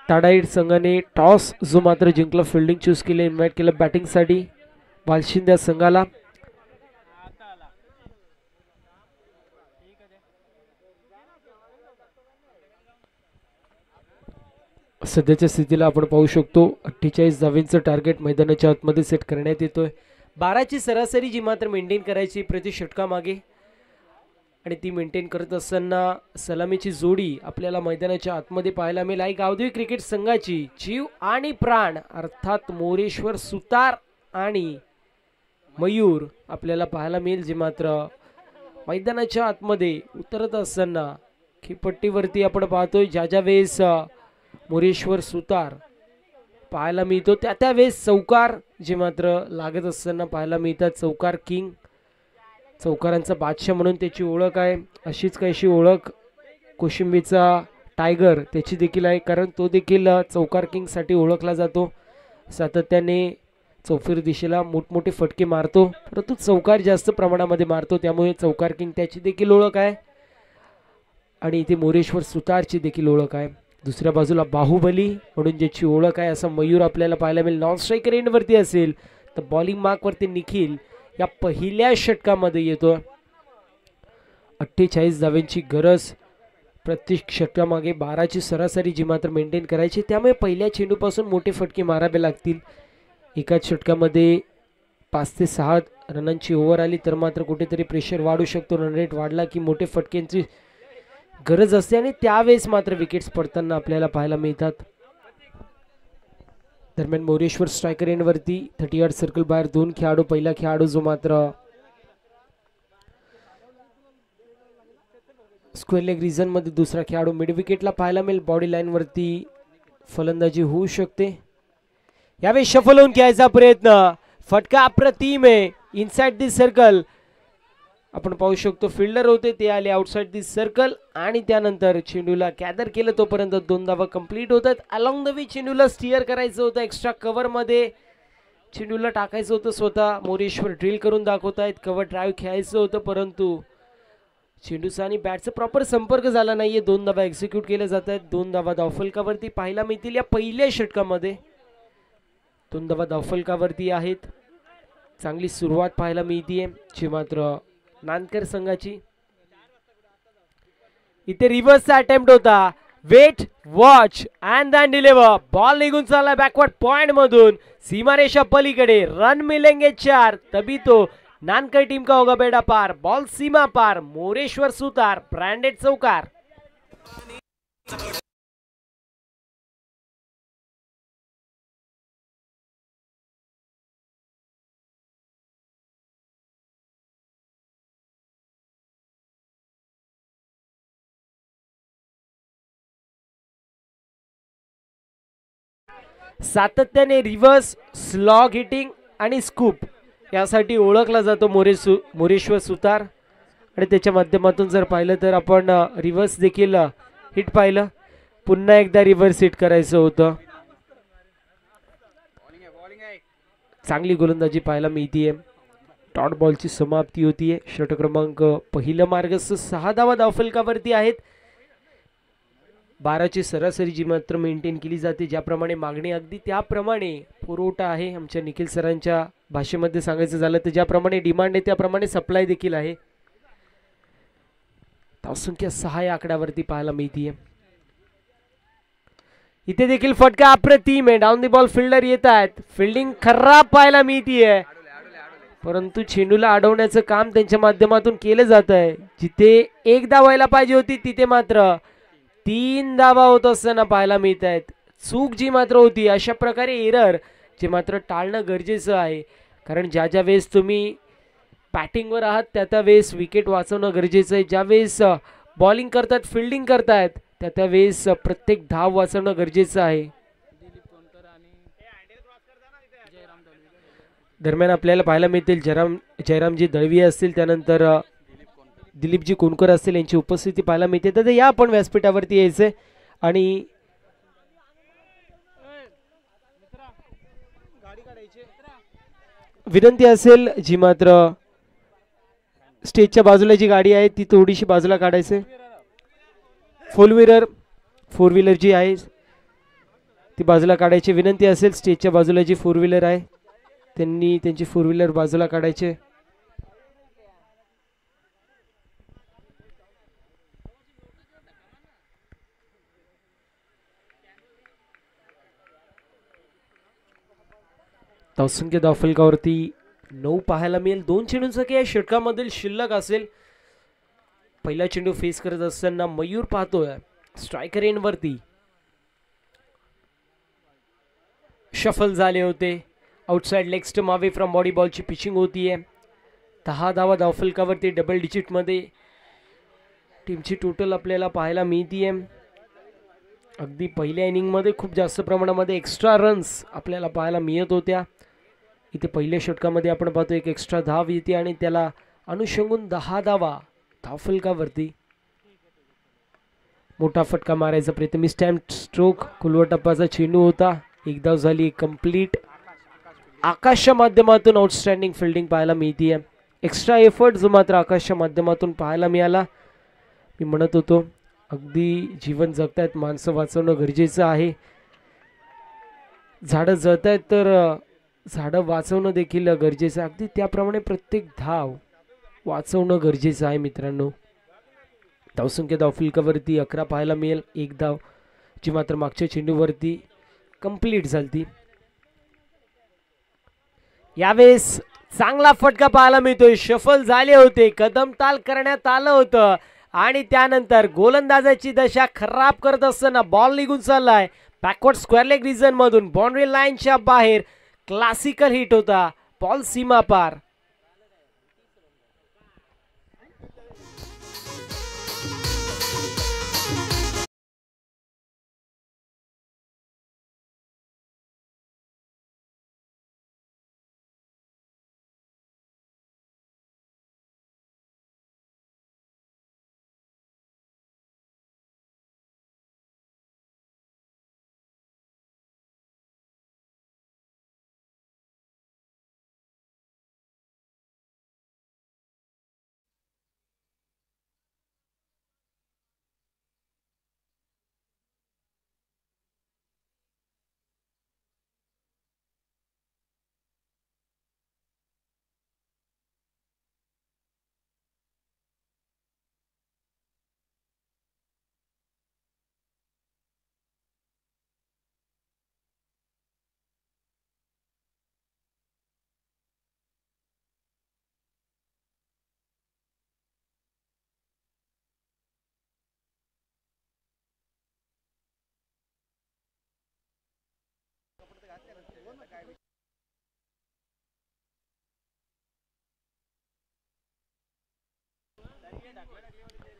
टाडाईड संघाने टॉस जो मात्र जिंकला, फिल्डिंग चूज केले, इन्व्हाइट केलं बॅटिंगसाठी वालशिंद या संघाला. सध्याच्या स्थितीला आपण पाहू शकतो 48 धावांचं टार्गेट मैदानाच्या आतमध्ये सेट करण्यात येतोय. 12ची सरासरी जी मात्र मेंटेन करायची प्रति षटकामागे आणि ती मेंटेन करत असताना सलामीची जोडी आपल्याला मैदानाच्या आतमध्ये पाहायला मिळेल. आई गावदेवी क्रिकेट संघाची जीव आणि प्राण अर्थात मोरेश्वर सुतार आणि मयूर आपल्याला पाहायला मिळेल. जे मात्र मैदानाच्या आतमध्ये उतरत असताना खिपट्टीवरती आपण पाहतोय ज्या वेळेस मोरेश्वर सुतार पाहायला मिळतो त्या वेळेस चौकार जे मात्र लागत असताना पाहायला मिळतात. चौकार किंग, चौकारांचा बादशाह म्हणून त्याची ओळख आहे. अशीच काहीशी ओळख कोशिंबीचा टायगर त्याची देखील आहे, कारण तो देखील चौकार किंगसाठी ओळखला जातो. सातत्याने चौफेर दिशेला मोठमोठे फटके मारतो, परंतु चौकार जास्त प्रमाणामध्ये मारतो, त्यामुळे चौकार किंग त्याची देखील ओळख आहे. आणि इथे मोरेश्वर सुतारची देखील ओळख आहे. दुसऱ्या बाजूला बाहुबली म्हणून ज्याची ओळख आहे असा मयूर आपल्याला पाहायला मिळेल. नॉन स्ट्रायकर एंडवरती असेल तर बॉलिंग मार्कवरती निखिल या पहिल्या षटकामध्ये येतो. 48 धावांची गरज प्रत्येक षटकामागे. 12ची सरासरी जी मात्र मेंटेन करायची, त्यामुळे पहिल्या चेंडूपासून मोठे फटके मारावे लागतील. एकाच षटकामध्ये 5 ते 6 रनांची ओव्हर आली तर मात्र कुठेतरी प्रेशर वाढू शकतो. रन रेट वाढला की मोठे फटक्यांची गरज असते आणि त्यावेळेस मात्र विकेट्स पडताना आपल्याला पाहायला मिळतात. दरम्यान मोरेश्वर स्ट्रायकर एंडवरती 30 यार्ड सर्कल बाहेर 2 खेळाडू. पहिला खेळाडू जो मात्र स्क्वेअर लेग रिझन मध्ये, दुसरा खेळाडू मिड विकेटला पाहायला मिळेल. बॉडी लाईन वरती फलंदाजी होऊ शकते. यावेळी शफल होऊन खेळायचा प्रयत्न. फटका अप्रतिम आहे इनसाइड दी सर्कल. आपण पाहू शकतो फिल्डर होते ते आले आउटसाइड दी सर्कल आणि त्यानंतर चेंडूला गॅदर केलं. तोपर्यंत 2 धावा कंप्लीट होतात. अलॉंग द वे चेंडूला स्टिअर करायचं होतं. एक्स्ट्रा कव्हर मध्ये चेंडूला टाकायचं होतं. स्वतः मोरेश्वर ड्रिल करून दाखवतायत. कव्हर ड्राईव्ह खेळायचं होतं परंतु चेंडूचा आणि बॅटचा प्रॉपर संपर्क झाला नाहीये. 2 धावा एक्झिक्यूट केल्या जात आहेत. 2 धावा धावफलकावरती पाहायला मिळतील या पहिल्या षटकामध्ये. 2 धावा धावफलकावरती आहेत. चांगली सुरुवात पाहायला मिळतीये जी मात्र नानकर संघाची. इथे रिव्हर्सचा अटेम्प्ट होता. Wait watch and then deliver. Ball निघून चालला बॅकवर्ड पॉइंट मधून सीमारेषा पलीकडे. रन मिलेंगे 4 तभी तो नानकर टीम का होगा बेड़ा पार. बॉल सीमा पार. मोरेश्वर सुतार ब्रँडेड चौकार. सातत्याने रिव्हर्स, स्लॉग हिटिंग आणि स्कूप यासाठी ओळखला जातो मोरेश्वर सुतार. आणि त्याच्या माध्यमातून जर पाहिलं तर आपण रिव्हर्स देखील हिट पाहिलं. पुन्हा एकदा रिव्हर्स हिट करायचं होतं. चांगली गोलंदाजी पाहायला मिळतीये. डॉट बॉलची समाप्ती होतीये. षटक क्रमांक पहिलं मार्गस्थ 6 धावा धावफलकावरती आहेत. 12ची सरासरी जी मात्र मेंटेन केली जाते. ज्याप्रमाणे मागणी अगदी त्याप्रमाणे पुरवठा आहे. आमच्या निखिल सरांच्या भाषेमध्ये सांगायचं झालं तर ज्याप्रमाणे डिमांड आहे त्याप्रमाणे सप्लाय देखील आहे. धावसंख्या 6 या आकड्यावरती पाहायला मिळतीये. इथे देखील फटका अप्रतिम आहे. डाऊन दी बॉल फिल्डर येत आहेत. फिल्डिंग खराब पाहायला मिळतीये परंतु चेंडूला अडवण्याचं काम त्यांच्या माध्यमातून केलं जात आहे. जिथे 1 धाव व्हायला पाहिजे होती तिथे मात्र 3 धावा होत असताना पाहायला मिळत आहेत. चूक जी मात्र होती अशा प्रकारे एरर जे मात्र टाळणं गरजेचं आहे. कारण ज्या ज्या वेळेस तुम्ही बॅटिंगवर आहात त्या वेळेस विकेट वाचवणं गरजेचं आहे. ज्या वेळेस बॉलिंग करतात फिल्डिंग करतायत त्या वेळेस प्रत्येक धाव वाचवणं गरजेचं आहे. दरम्यान आपल्याला पाहायला मिळतील जयरामजी दळवी असतील, त्यानंतर दिलीपजी कोणकर असतील यांची उपस्थिती पाहायला मिळते. तर या आपण व्यासपीठावरती यायचंय आणि विनंती असेल जी मात्र स्टेजच्या बाजूला जी गाडी आहे ती थोडीशी बाजूला काढायचे. फोर व्हीलर जी आहे ती बाजूला काढायची विनंती असेल. स्टेजच्या बाजूला जी 4 व्हीलर आहे त्यांनी त्यांची 4 व्हीलर बाजूला काढायचे. धावसंख्या धावफलकावरती 9 पाहायला मिळेल. 2 चेंडूंचा या षटकामधील शिल्लक असेल. पहिला चेंडू फेस करत असताना मयूर पाहतोय स्ट्रायकर एंड वरती. शफल झाले होते. Outside leg stump away from body बॉलची पिचिंग होतीये. 10 धावा धावफलकावरती डबल डिजिट मध्ये टीमची टोटल आपल्याला पाहायला मिळतीये. अगदी पहिल्या इनिंग मध्ये खूप जास्त प्रमाणामध्ये एक्स्ट्रा रन्स आपल्याला पाहायला मिळत होत्या. इथे पहिल्या षटकामध्ये आपण पाहतो एक एक्स्ट्रा धाव येते आणि त्याला अनुषंगून 10 धावा धावफलकावरती. मोठा फटका मारायचा प्रयत्न. स्टॅम्प स्ट्रोक कुलवटप्पाचा चेंडू होता. 1 धाव झाली कंप्लीट. आकाशच्या माध्यमातून आउटस्टँडिंग फिल्डिंग पाहायला मिळतीये. एक्स्ट्रा एफर्ट जो मात्र आकाशच्या माध्यमातून पाहायला मिळाला. मी म्हणत होतो अगदी जीवन जगतायत माणसं वाचवणं गरजेचं आहे. झाडं जळतायत तर झाडं वाचवणं देखील गरजेचं आहे. अगदी त्याप्रमाणे प्रत्येक धाव वाचवणं गरजेचं आहे मित्रांनो. धावसंख्या धावफलकावरती 11 पाहायला मिळेल. एक धाव जी मात्र मागच्या चेंडूवरती कंप्लीट झाली. यावेळेस चांगला फटका पाहायला मिळतोय. शफल झाले होते, कदम ताल करण्यात आलं होतं आणि त्यानंतर गोलंदाजाची दशा खराब करत असताना बॉल निघून चाललाय बॅकवर्ड स्क्वेअर लेग रिजन मधून बाउंड्री लाईनच्या बाहेर. क्लासिकल हिट होता, बॉल सीमा पार.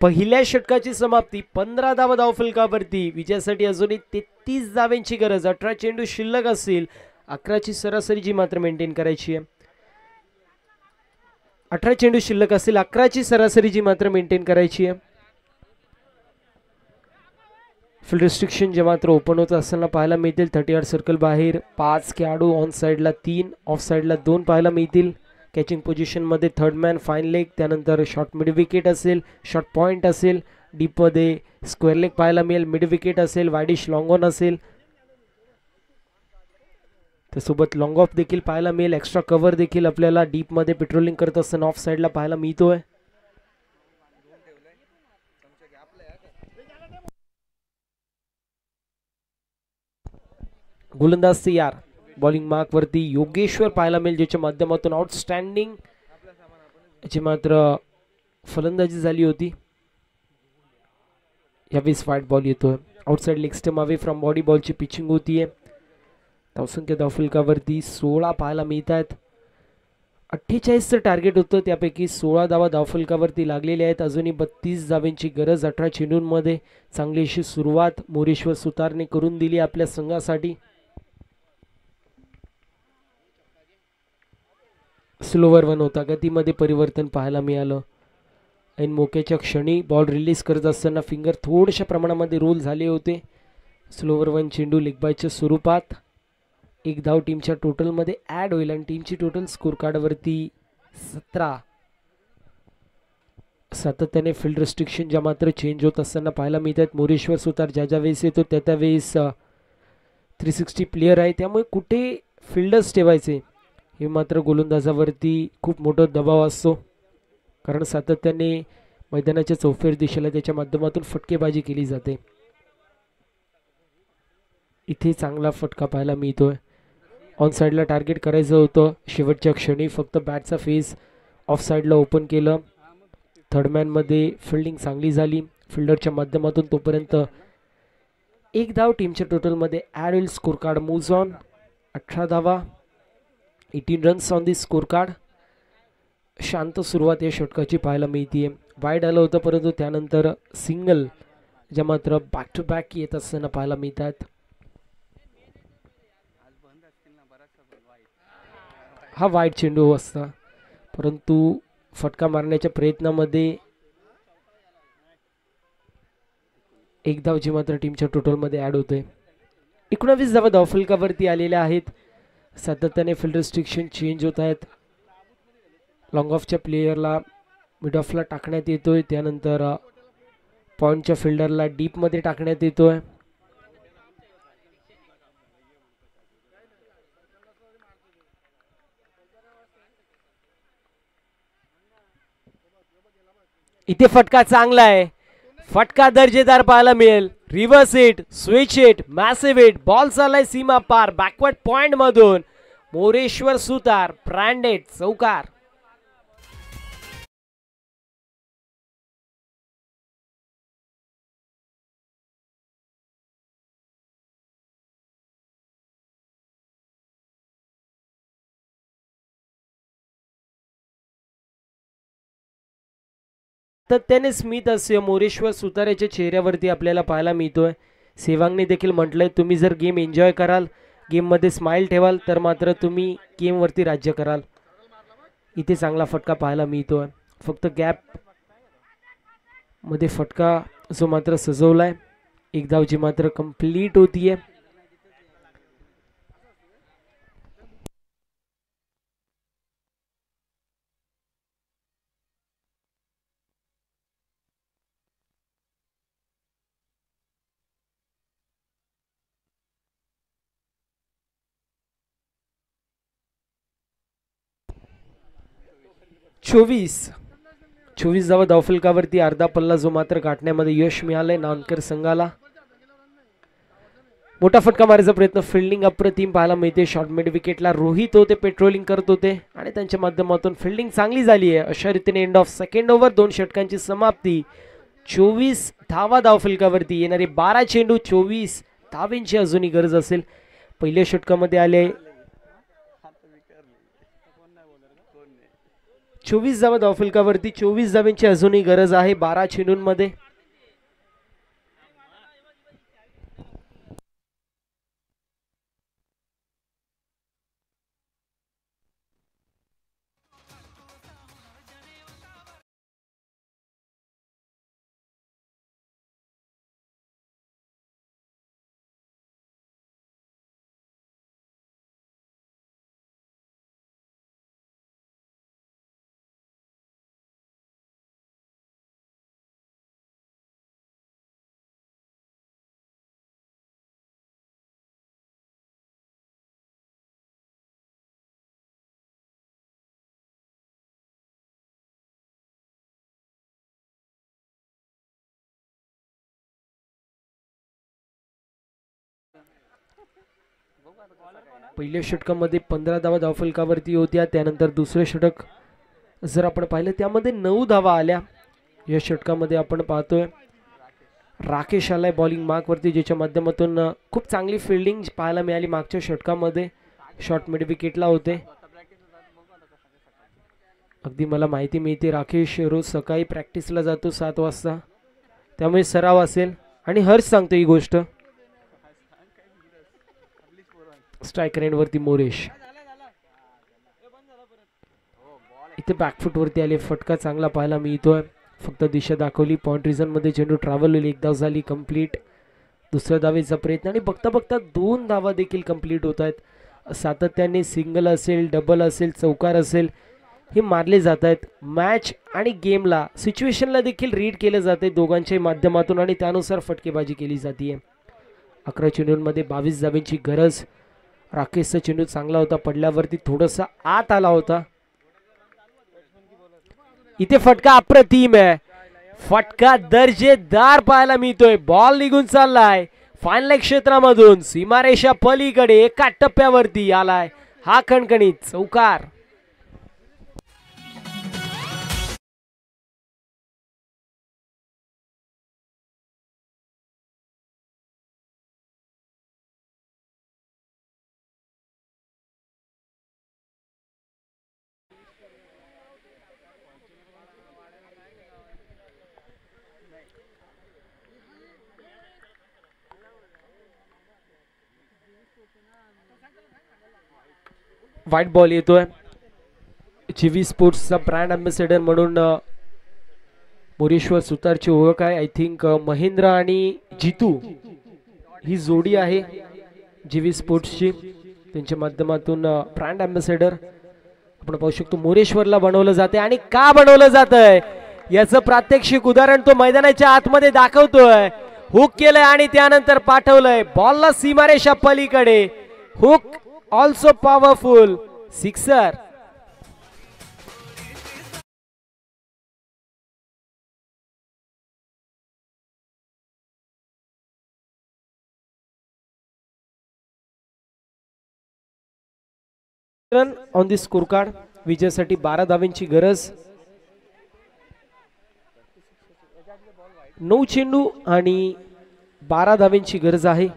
पहिल्या षटकाची समाप्ती. 15 धावा धावफलकावरती. विजयासाठी अजूनही 33 धावांची गरज. 18 चेंडू शिल्लक असतील. 11ची सरासरी जी मात्र मेंटेन करायची आहे. 18 चेंडू शिल्लक असतील. 11ची सरासरी जी मात्र मेंटेन करायची आहे. फील्ड रिस्ट्रिक्शन जे मात्र ओपन होत असताना पाहायला मिळतील. 38 सर्कल बाहेर 5 खेळाडू. ऑन साईडला 3, ऑफ साईडला 2 पाहायला मिळतील. कॅचिंग पोझिशनमध्ये थर्ड मॅन, फाईन लेग, त्यानंतर शॉर्ट मिड विकेट असेल, शॉर्ट पॉईंट असेल, डीपमध्ये स्क्वेअर लेग पाहायला मिळेल, मिड विकेट असेल, वायडिश लॉंग ऑन असेल, त्यासोबत लॉंग ऑफ देखील पाहायला मिळेल. एक्स्ट्रा कव्हर देखील आपल्याला डीपमध्ये पेट्रोलिंग करत असताना ऑफ साईडला पाहायला मिळतोय. गोलंदाज तयार. बॉलिंग मार्क वरती योगेश्वर पाहायला मिळेल, ज्याच्या माध्यमातून आउटस्टँडिंग याची मात्र फलंदाजी झाली होती. यावेळेस वाईट बॉल येतोय. Outside leg stump away from body बॉलची पिचिंग होतीये. धावसंख्या धावफलकावरती 16 पाहायला मिळत आहेत. 48चं टार्गेट होतं, त्यापैकी 16 धावा धावफलकावरती लागलेल्या आहेत. अजूनही 32 धावांची गरज. 18 चेंडूंमध्ये चांगली अशी सुरुवात मोरेश्वर सुतारने करून दिली आपल्या संघासाठी. स्लोवर वन होता, गतीमध्ये परिवर्तन पाहायला मिळालं. ऐन मोक्याच्या क्षणी बॉल रिलीज करत असताना फिंगर थोड्याशा प्रमाणामध्ये रोल झाले होते. स्लोवर वन चेंडू लेगबायच्या स्वरूपात. एक धाव टीमच्या टोटलमध्ये ऍड होईल आणि टीमची टोटल स्कोर कार्डवरती 17. सातत्याने फील्ड रिस्ट्रिक्शन ज्या मात्र चेंज होत असताना पाहायला मिळतात. मोरेश्वर सुतार ज्या वेळेस येतो त्या वेळेस 360 प्लेयर आहे, त्यामुळे कुठे फिल्डर्स ठेवायचे हे मात्र गोलंदाजावरती खूप मोठा दबाव असतो, कारण सातत्याने मैदानाच्या चौफेर दिशेला त्याच्या माध्यमातून फटकेबाजी केली जाते. इथे चांगला फटका पाहायला मिळतोय. ऑन साईडला टार्गेट करायचं होतं, शेवटच्या क्षणी फक्त बॅटचा फेस ऑफ साईडला ओपन केलं. थर्डमॅनमध्ये फिल्डिंग चांगली झाली फिल्डरच्या माध्यमातून. तोपर्यंत एक धाव टीमच्या टोटलमध्ये ॲड होईल. Score card moves on. 18 धावा, 18 runs on the score card. शांत सुरुवात या षटकाची पाहायला मिळते. वाईड आलं होतं, परंतु त्यानंतर सिंगल ज्या मात्र बॅक टू बॅक येत असताना पाहायला मिळतात. हा वाईड चेंडू असता, परंतु फटका मारण्याच्या प्रयत्नामध्ये एक धाव जी मात्र टीमच्या टोटलमध्ये ऍड होते. 19 धावा धावफलकावरती आलेल्या आहेत. सातत्याने फील्ड रिस्ट्रिक्शन चेंज होत आहेत. लॉंग ऑफच्या प्लेयरला मिड ऑफला टाकण्यात येतोय, त्यानंतर पॉइंटच्या फिल्डरला डीपमध्ये टाकण्यात येतोय. इथे फटका चांगला आहे, फटका दर्जेदार पाहायला मिळेल. Reverse hit, switch hit, massive hit, ball चाललाय सीमा पार बॅकवर्ड पॉइंट मधून. मोरेश्वर सुतार ब्रँडेड चौकार. तर त्याने स्मित असे मोरेश्वर सुतारेच्या चेहऱ्यावरती आपल्याला पाहायला मिळतोय. सेवागने देखील म्हटलंय, तुम्ही जर गेम एन्जॉय कराल, गेममध्ये स्माइल ठेवाल, तर मात्र तुम्ही गेमवरती राज्य कराल. इथे चांगला फटका पाहायला मिळतोय. फक्त गॅप मध्ये फटका जो मात्र सजवलाय. एक धाव जी मात्र कंप्लीट होतीये. चोवीस धावा धावफलकावरती. अर्धा पल्ला जो मात्र गाठण्यामध्ये यश मिळालंय नांदकर संघाला. मोठा फटका मारायचा प्रयत्न, फिल्डिंग अप्रतिम पाहायला मिळते. शॉर्ट मिड विकेटला रोहित होते, पेट्रोलिंग करत होते आणि त्यांच्या माध्यमातून फिल्डिंग चांगली झाली आहे. अशा रीतीने एंड ऑफ सेकंड ओव्हर, 2 षटकांची समाप्ती. 24 धावा धावफलकावरती. येणारे 12 चेंडू, 24 धावेंची अजूनही गरज असेल. पहिल्या षटकामध्ये आले 24 धावा धावफलकावरती. 24 धावेंची अजूनही गरज आहे 12 चेंडूंमध्ये. पहिल्या षटकामध्ये 15 धावा धावफलकावरती होत्या. त्यानंतर दुसरे षटक जर आपण पाहिलं त्यामध्ये 9 धावा आल्या. या षटकामध्ये आपण पाहतोय राकेश आलाय बॉलिंग मार्कवरती, ज्याच्या माध्यमातून खूप चांगली फिल्डिंग पाहायला मिळाली. मागच्या षटकामध्ये शॉर्ट मिड विकेटला होते. अगदी मला माहिती मिळते राकेश रोज सकाळी प्रॅक्टिसला जातो 7 वाजता, त्यामुळे सराव असेल आणि हर्ष सांगतो ही गोष्ट. स्ट्रायकर एंड वरती मोरेश, इथे बॅकफुट वरती आले. फटका चांगला पाहायला मिळतोय. फक्त दिशा दाखवली. पॉइंट रिझन मध्ये चेंडू ट्रॅव्हल होईल. 1 धाव झाली कंप्लीट. दुसऱ्या धावेचा प्रयत्न आणि बघता बघता 2 धावा देखील कंप्लीट होत आहेत. सातत्याने सिंगल असेल, डबल असेल, चौकार असेल, हे मारले जात आहेत. मॅच आणि गेमला सिच्युएशनला देखील रीड केलं जाते दोघांच्या माध्यमातून आणि त्यानुसार फटकेबाजी केली जाते. 11 चेंडूंमध्ये 22 धावेंची गरज. राकेशचा चेंडू चांगला होता, पडल्यावरती थोडासा आत आला होता. इथे फटका अप्रतिम आहे. फटका दर्जेदार पाहायला मिळतोय. बॉल निघून चाललाय फायनल क्षेत्रामधून सीमारेषा पलीकडे. एका टप्प्यावरती आलाय हा खणखणीत चौकार. व्हाईट बॉल येतोय. जीवी स्पोर्ट्सचा ब्रँड अँबॅसेडर म्हणून मोरेश्वर सुतारची ओळख आहे. आय थिंक महेंद्र आणि जितू ही जोडी आहे जीवी स्पोर्ट्सची. त्यांच्या माध्यमातून ब्रँड अँबॅसेडर आपण पाहू शकतो. मोरेश्वरला बनवलं जाते आणि का बनवलं जातंय याचं प्रात्यक्षिक उदाहरण तो मैदानाच्या आतमध्ये दाखवतोय. हुक केलंय आणि त्यानंतर पाठवलंय बॉलला सीमारेषा पलीकडे. Hook also powerful sixer. Run on the score card. विजयासाठी 12 धावांची गरज. 9 चेंडू आणि 12 धावांची गरज आहे.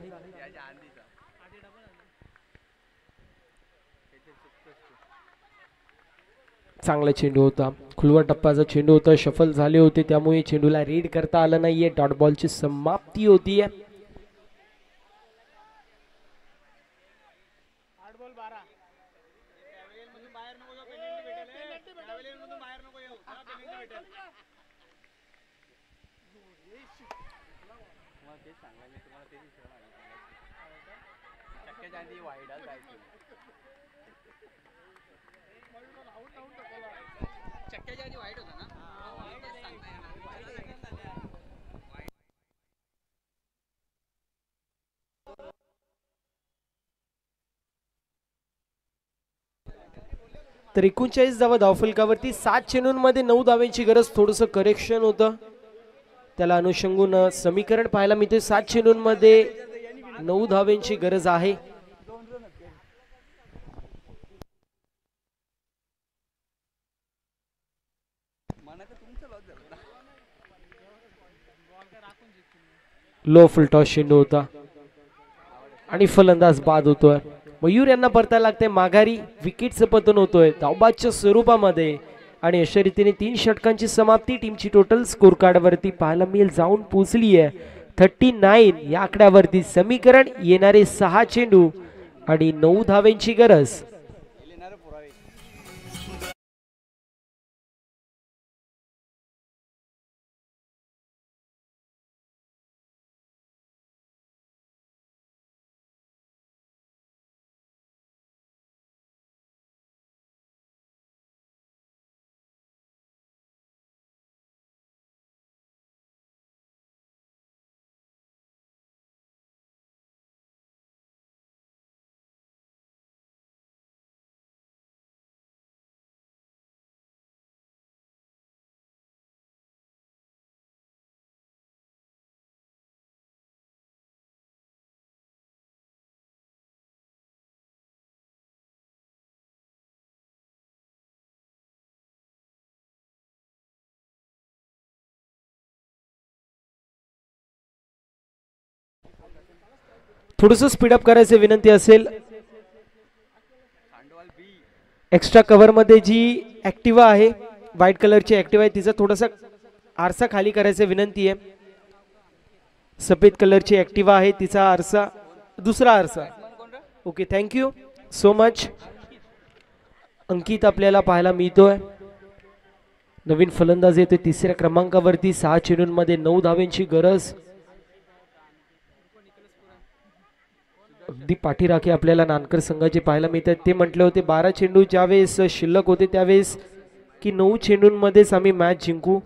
चांगला चेंडू होता, खुलवा टप्प्याचा चेंडू होता, शफल झाले होते त्यामुळे चेंडूला रीड करता आलं नाहीये. डॉट बॉलची समाप्ती होतीये. तर 39 धावा धावफलकावरती. 7 चेंडूंमध्ये 9 धावांची गरज. थोडंसं करेक्शन होतं, त्याला अनुषंगून समीकरण पाहायला मिळते. 7 चेंडूंमध्ये 9 धावांची गरज आहे. लो फुल टॉस चेंडू होता आणि फलंदाज बाद होतोय. मयूर यांना परतायला लागते माघारी. विकेटचं पतन होतोय धावबादच्या स्वरूपामध्ये आणि अशा रीतीने 3 षटकांची समाप्ती. टीमची टोटल स्कोर कार्ड वरती पाहायला मिळेल जाऊन पोहोचली आहे 39 या आकड्यावरती. समीकरण येणारे 6 चेंडू आणि 9 धावांची गरज. थोडंसं स्पीडअप करायचं विनंती असेल. एक्स्ट्रा कव्हर मध्ये जी ऍक्टिव्हा आहे, व्हाईट कलरची ऍक्टिव्हा आहे, तिचा थोडासा आरसा खाली करायचं विनंती आहे. सफेद कलरची ऍक्टिव्हा आहे, तिचा आरसा दुसरा आरसा. Okay, thank you so much. Ankit आपल्याला पाहायला मिळतोय. नवीन फलंदाज येते 3ऱ्या क्रमांकावरती. 6 चेंडूंमध्ये 9 धावांची गरज. अगदी पाठीराखे आपल्याला नानकर संघाचे पाहायला मिळतात. ते म्हटले होते 12 चेंडू ज्यावेळेस शिल्लक होते त्यावेळेस की 9 चेंडूंमध्येच आम्ही मॅच जिंकू,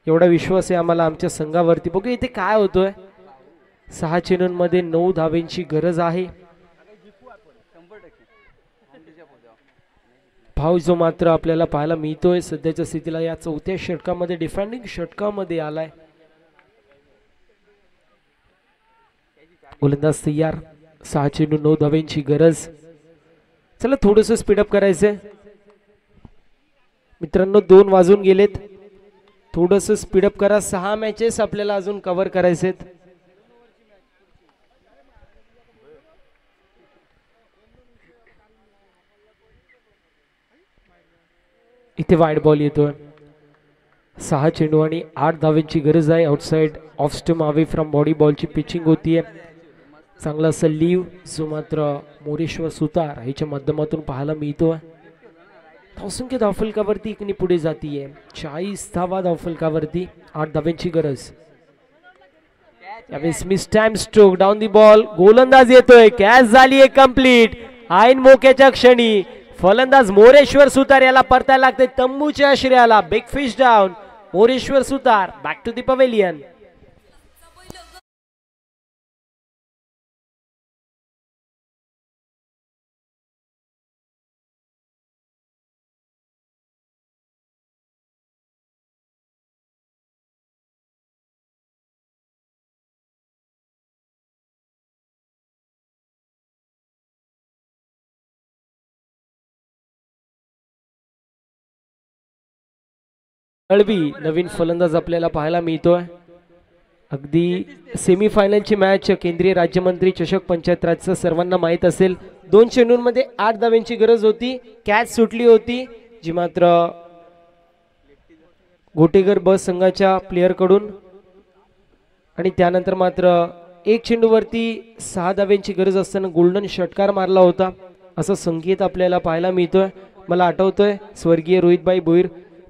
एवढा विश्वास आहे आम्हाला आमच्या संघावरती. बघू इथे काय होतोय. 6 चेंडूंमध्ये 9 धावांची गरज आहे. भाव जो मात्र आपल्याला पाहायला मिळतोय सध्याच्या स्थितीला या 4थ्या षटकामध्ये, डिफेंडिंग षटकामध्ये आलाय. गोलंदाज तयार. 6 चेंडू 9 धावांची गरज. चला थोडंसं स्पीडअप करायचंय मित्रांनो. 2 वाजून गेलेत. थोडंसं स्पीडअप करा. 6 मॅचेस आपल्याला अजून कव्हर करायचेत. इथे वाईड बॉल येतोय. 6 चेंडू आणि 8 धावांची गरज आहे. Outside off stump away from body बॉलची पिचिंग होतीये. चांगला असं लीव जो मात्र मोरेश्वर सुतार ह्याच्या माध्यमातून पाहायला मिळतोय. धावसंख्या धावफलकावरती इकडे पुढे जातीये. 40 धावा धावफलकावरती. 8 धावांची गरज. यावेळेस miss time stroke down the ball. गोलंदाज येतोय. कॅच झालीये कंप्लीट. ऐन मोक्याच्या क्षणी फलंदाज मोरेश्वर सुतार याला परतायला लागते तंबूच्या आश्रयाला. Big fish down. Moreshwar Sutar back to the pavilion. अळवी नवीन फलंदाज आपल्याला पाहायला मिळतोय. अगदी सेमीफायनलची मॅच केंद्रीय राज्यमंत्री चषक पंचायत राजचं सर्वांना माहीत असेल. 2 चेंडूंमध्ये 8 धाव्यांची गरज होती. कॅच सुटली होती जी मात्र गोटेगर ब संघाच्या प्लेयर कडून, आणि त्यानंतर मात्र 1 चेंडूवरती 6 धाव्यांची गरज असताना गोल्डन षटकार मारला होता असा संकेत आपल्याला पाहायला मिळतोय. मला आठवतोय स्वर्गीय रोहितभाई भोईर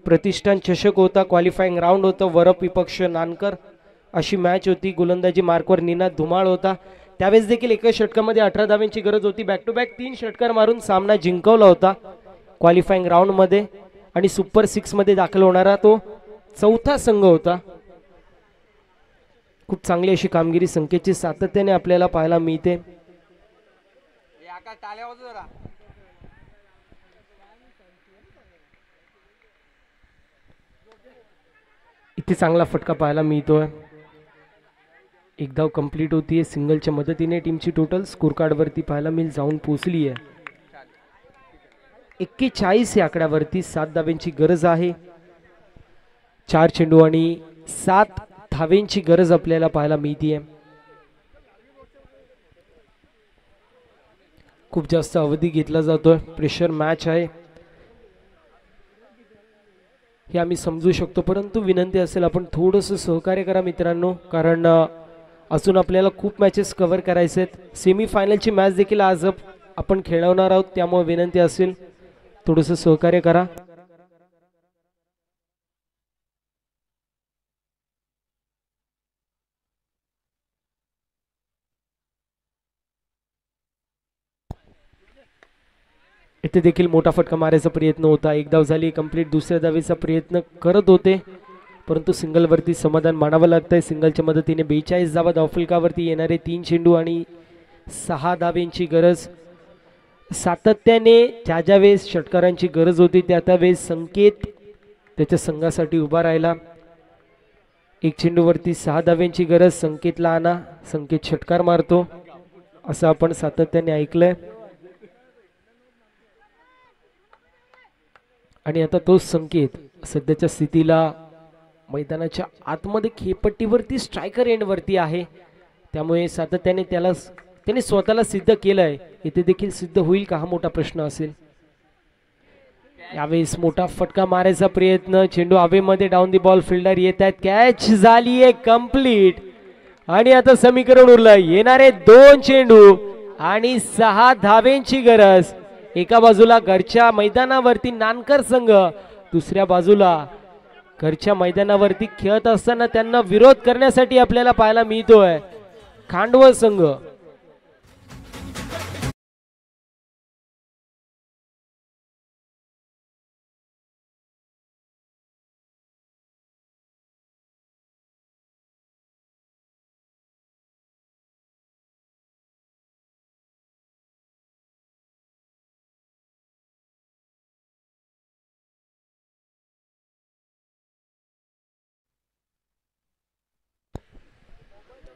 प्रतिष्ठान चषक होता, क्वालिफाईंग राऊंड होतं, वरप विपक्ष नानकर अशी मॅच होती. गोलंदाजी मार्कवर निनाद धुमाळ होता. त्यावेळेस देखील एका षटकामध्ये 18 धाव्यांची गरज होती. बॅक टू बॅक 3 षटकार मारून सामना जिंकवला होता क्वालिफाईंग राऊंड मध्ये, आणि सुपर 6 मध्ये दाखल होणारा तो 4था संघ होता. खूप चांगली अशी कामगिरी संकेतची सातत्याने आपल्याला पाहायला मिळते. इथे चांगला फटका पाहायला मिळतोय. एक धाव कंप्लीट होतीये सिंगलच्या मदतीने. टीमची टोटल स्कोर कार्ड वरती पाहायला मिळेल जाऊन पोहोचली आहे 41 या आकड्यावरती. 7 धाव्यांची गरज आहे. 4 चेंडू आणि 7 धाव्यांची गरज आपल्याला पाहायला मिळतीये. खूप जास्त अवधी घेतला जातोय. प्रेशर मॅच आहे हे आम्ही समजू शकतो, परंतु विनंती असेल आपण थोडंसं सहकार्य करा मित्रांनो, कारण अजून आपल्याला खूप मॅचेस कव्हर करायचे आहेत. सेमीफायनलची मॅच देखील आज आपण खेळवणार आहोत, त्यामुळे विनंती असेल थोडंसं सहकार्य करा. इथे देखील मोठा फटका मारायचा प्रयत्न होता. 1 धाव झाली कंप्लीट. दुसऱ्या धावेचा प्रयत्न करत होते, परंतु सिंगल वरती समाधान मानावं लागतंय. सिंगलच्या मदतीने 42 धावा धावफलकावरती येणारे 3 चेंडू आणि 6 धाव्यांची गरज. सातत्याने ज्या ज्या वेळेस षटकारांची गरज होती त्या त्यावेळेस संकेत त्याच्या संघासाठी उभा राहिला. 1 चेंडूवरती 6 धाव्यांची गरज. संकेतला आणा, संकेत षटकार मारतो असं आपण सातत्याने ऐकलंय. आणि आता तोच संकेत सध्याच्या स्थितीला मैदानाच्या आतमध्ये खेळपट्टीवरती स्ट्रायकर एंड वरती आहे, त्यामुळे सातत्याने त्याने स्वतःला सिद्ध केलंय. इथे देखील सिद्ध होईल का हा मोठा प्रश्न असेल. यावेळेस मोठा फटका मारायचा प्रयत्न. चेंडू हवेमध्ये डाऊन दी बॉल. फिल्डर येत आहेत. कॅच झालीये कंप्लीट. आणि आता समीकरण उरलं. येणारे 2 चेंडू आणि 6 धाव्यांची गरज. एका बाजूला घरच्या मैदानावरती नानकर संघ, दुसऱ्या बाजूला घरच्या मैदानावरती खेळत असताना त्यांना विरोध करण्यासाठी आपल्याला पाहायला मिळतोय खांडवळ संघ.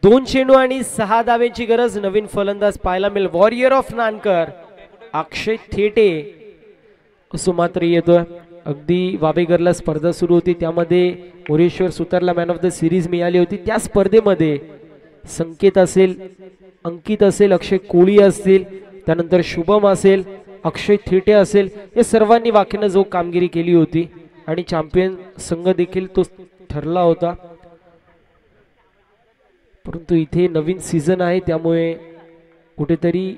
दोन चेंडू आणि 6 धाव्यांची गरज. नवीन फलंदाज पाहायला मिळेल. वॉरियर ऑफ नानकर अक्षय थेटे असं मात्र येतोय. अगदी वावेगरला स्पर्धा सुरू होती, त्यामध्ये मोरेश्वर सुतारला मॅन ऑफ द सिरीज मिळाली होती. त्या स्पर्धेमध्ये संकेत असेल, अंकित असेल, अक्षय कोळी असतील, त्यानंतर शुभम असेल, अक्षय थेटे असेल, या सर्वांनी वाखेनं जो कामगिरी केली होती आणि चॅम्पियन संघ देखील तो ठरला होता. परंतु इथे नवीन सीझन आहे, त्यामुळे कुठेतरी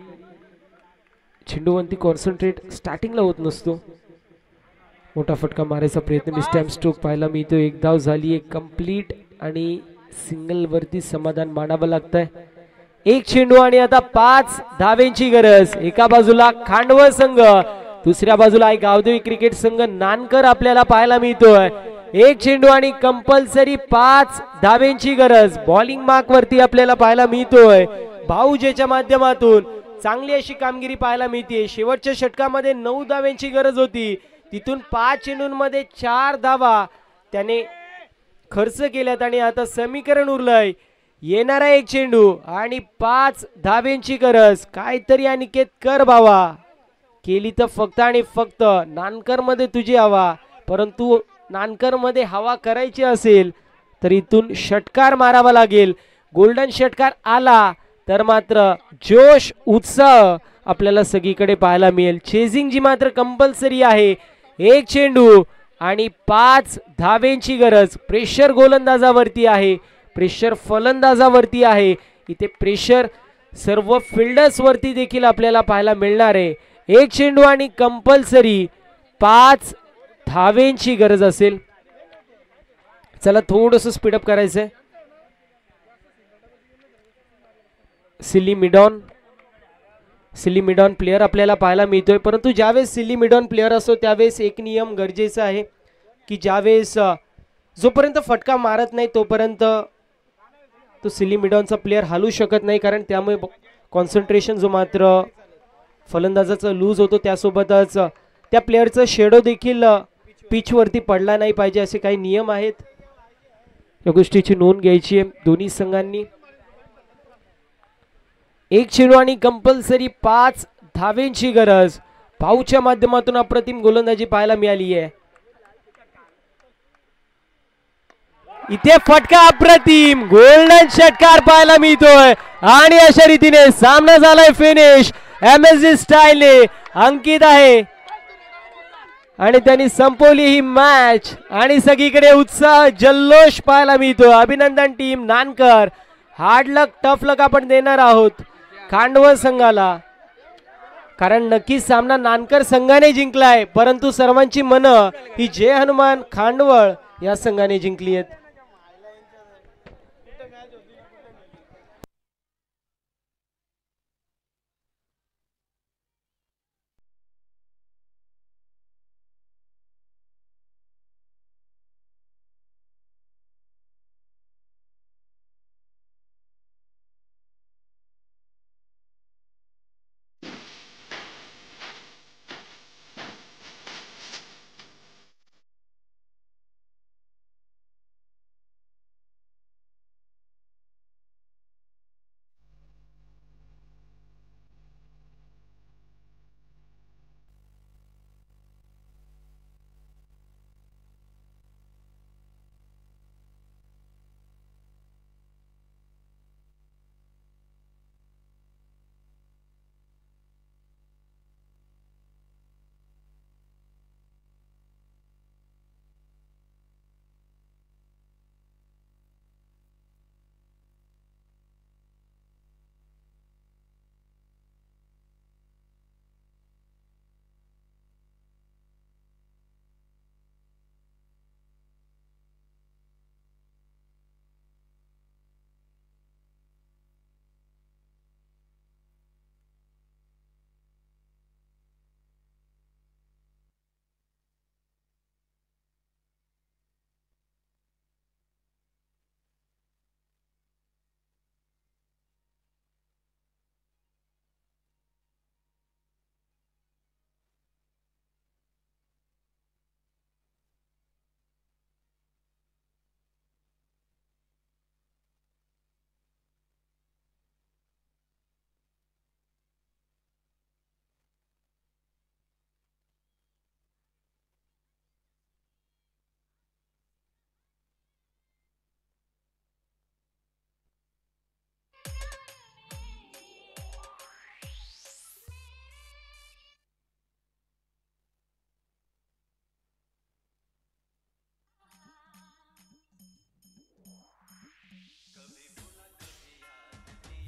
चेंडूवरती कॉन्सन्ट्रेट स्टार्टिंगला होत नसतो. मोठा फटका मारायचा प्रयत्न. स्टॅम्प स्ट्रोक पाहायला मिळतो. 1 धाव झाली आहे कंप्लीट आणि सिंगल वरती समाधान मानावं लागतंय. 1 चेंडू आणि आता 5 धाव्यांची गरज. एका बाजूला खांडवळ संघ, दुसऱ्या बाजूला आहे गावदेवी क्रिकेट संघ नानकर आपल्याला पाहायला मिळतोय. 1 चेंडू आणि कंपल्सरी 5 धाव्यांची गरज. बॉलिंग मार्क वरती आपल्याला पाहायला मिळतोय भाऊजेच्या माध्यमातून चांगली अशी कामगिरी पाहायला मिळते. शेवटच्या षटकामध्ये 9 धाव्यांची गरज होती, तिथून 5 चेंडूंमध्ये 4 धावा त्याने खर्च केल्यात आणि आता समीकरण उरलंय. येणारा 1 चेंडू आणि 5 धाव्यांची गरज. काहीतरी अनिकेत कर भावा, केली तर फक्त आणि फक्त नानकर मध्ये तुझी हवा, परंतु नानकर मध्ये हवा करायची असेल तर इथून षटकार मारावा लागेल. गोल्डन षटकार आला तर मात्र जोश उत्साह आपल्याला सगळीकडे पाहायला मिळेल. चेजिंग जी मात्र कंपल्सरी आहे. एक चेंडू आणि 5 धावेंची गरज. प्रेशर गोलंदाजावरती आहे, प्रेशर फलंदाजावरती आहे. इथे प्रेशर सर्व फिल्डर्स वरती देखील आपल्याला पाहायला मिळणार आहे. एक चेंडू आणि कंपल्सरी 5 धावेंची गरज असेल. चला थोडंसं स्पीडअप करायचंय. सिली मिडॉन प्लेयर आपल्याला पाहायला मिळतोय, परंतु ज्यावेळेस सिली मिडॉन प्लेयर असतो त्यावेळेस एक नियम गरजेचा आहे की ज्यावेळेस जोपर्यंत फटका मारत नाही तोपर्यंत तो सिली मिडॉनचा प्लेयर हलू शकत नाही, कारण त्यामुळे कॉन्सन्ट्रेशन जो मात्र फलंदाजाचा लूज होतो. त्यासोबतच त्या प्लेयरचा शेडो देखील पिच वरती पडला नाही पाहिजे, असे काही नियम आहेत. या गोष्टीची नोंद घ्यायची आहे दोन्ही संघांनी. एक चेंडू आणि कंपल्सरी 5 धावेंची गरज. पाऊच्या माध्यमातून अप्रतिम गोलंदाजी पाहायला मिळाली आहे. इथे फटका अप्रतिम गोल्डन षटकार पाहायला मिळतोय आणि अशा रीतीने सामना झालाय फिनिश. MSG स्टाईलने. अंकित आहे आणि त्यांनी संपवली ही मॅच आणि सगळीकडे उत्साह जल्लोष पाहायला मिळतो. अभिनंदन टीम नानकर. हार्ड लक टफ लक आपण देणार आहोत खांडवळ संघाला, कारण नक्कीच सामना नानकर संघाने जिंकलाय, परंतु सर्वांची मनं ही जय हनुमान खांडवळ या संघाने जिंकली आहेत.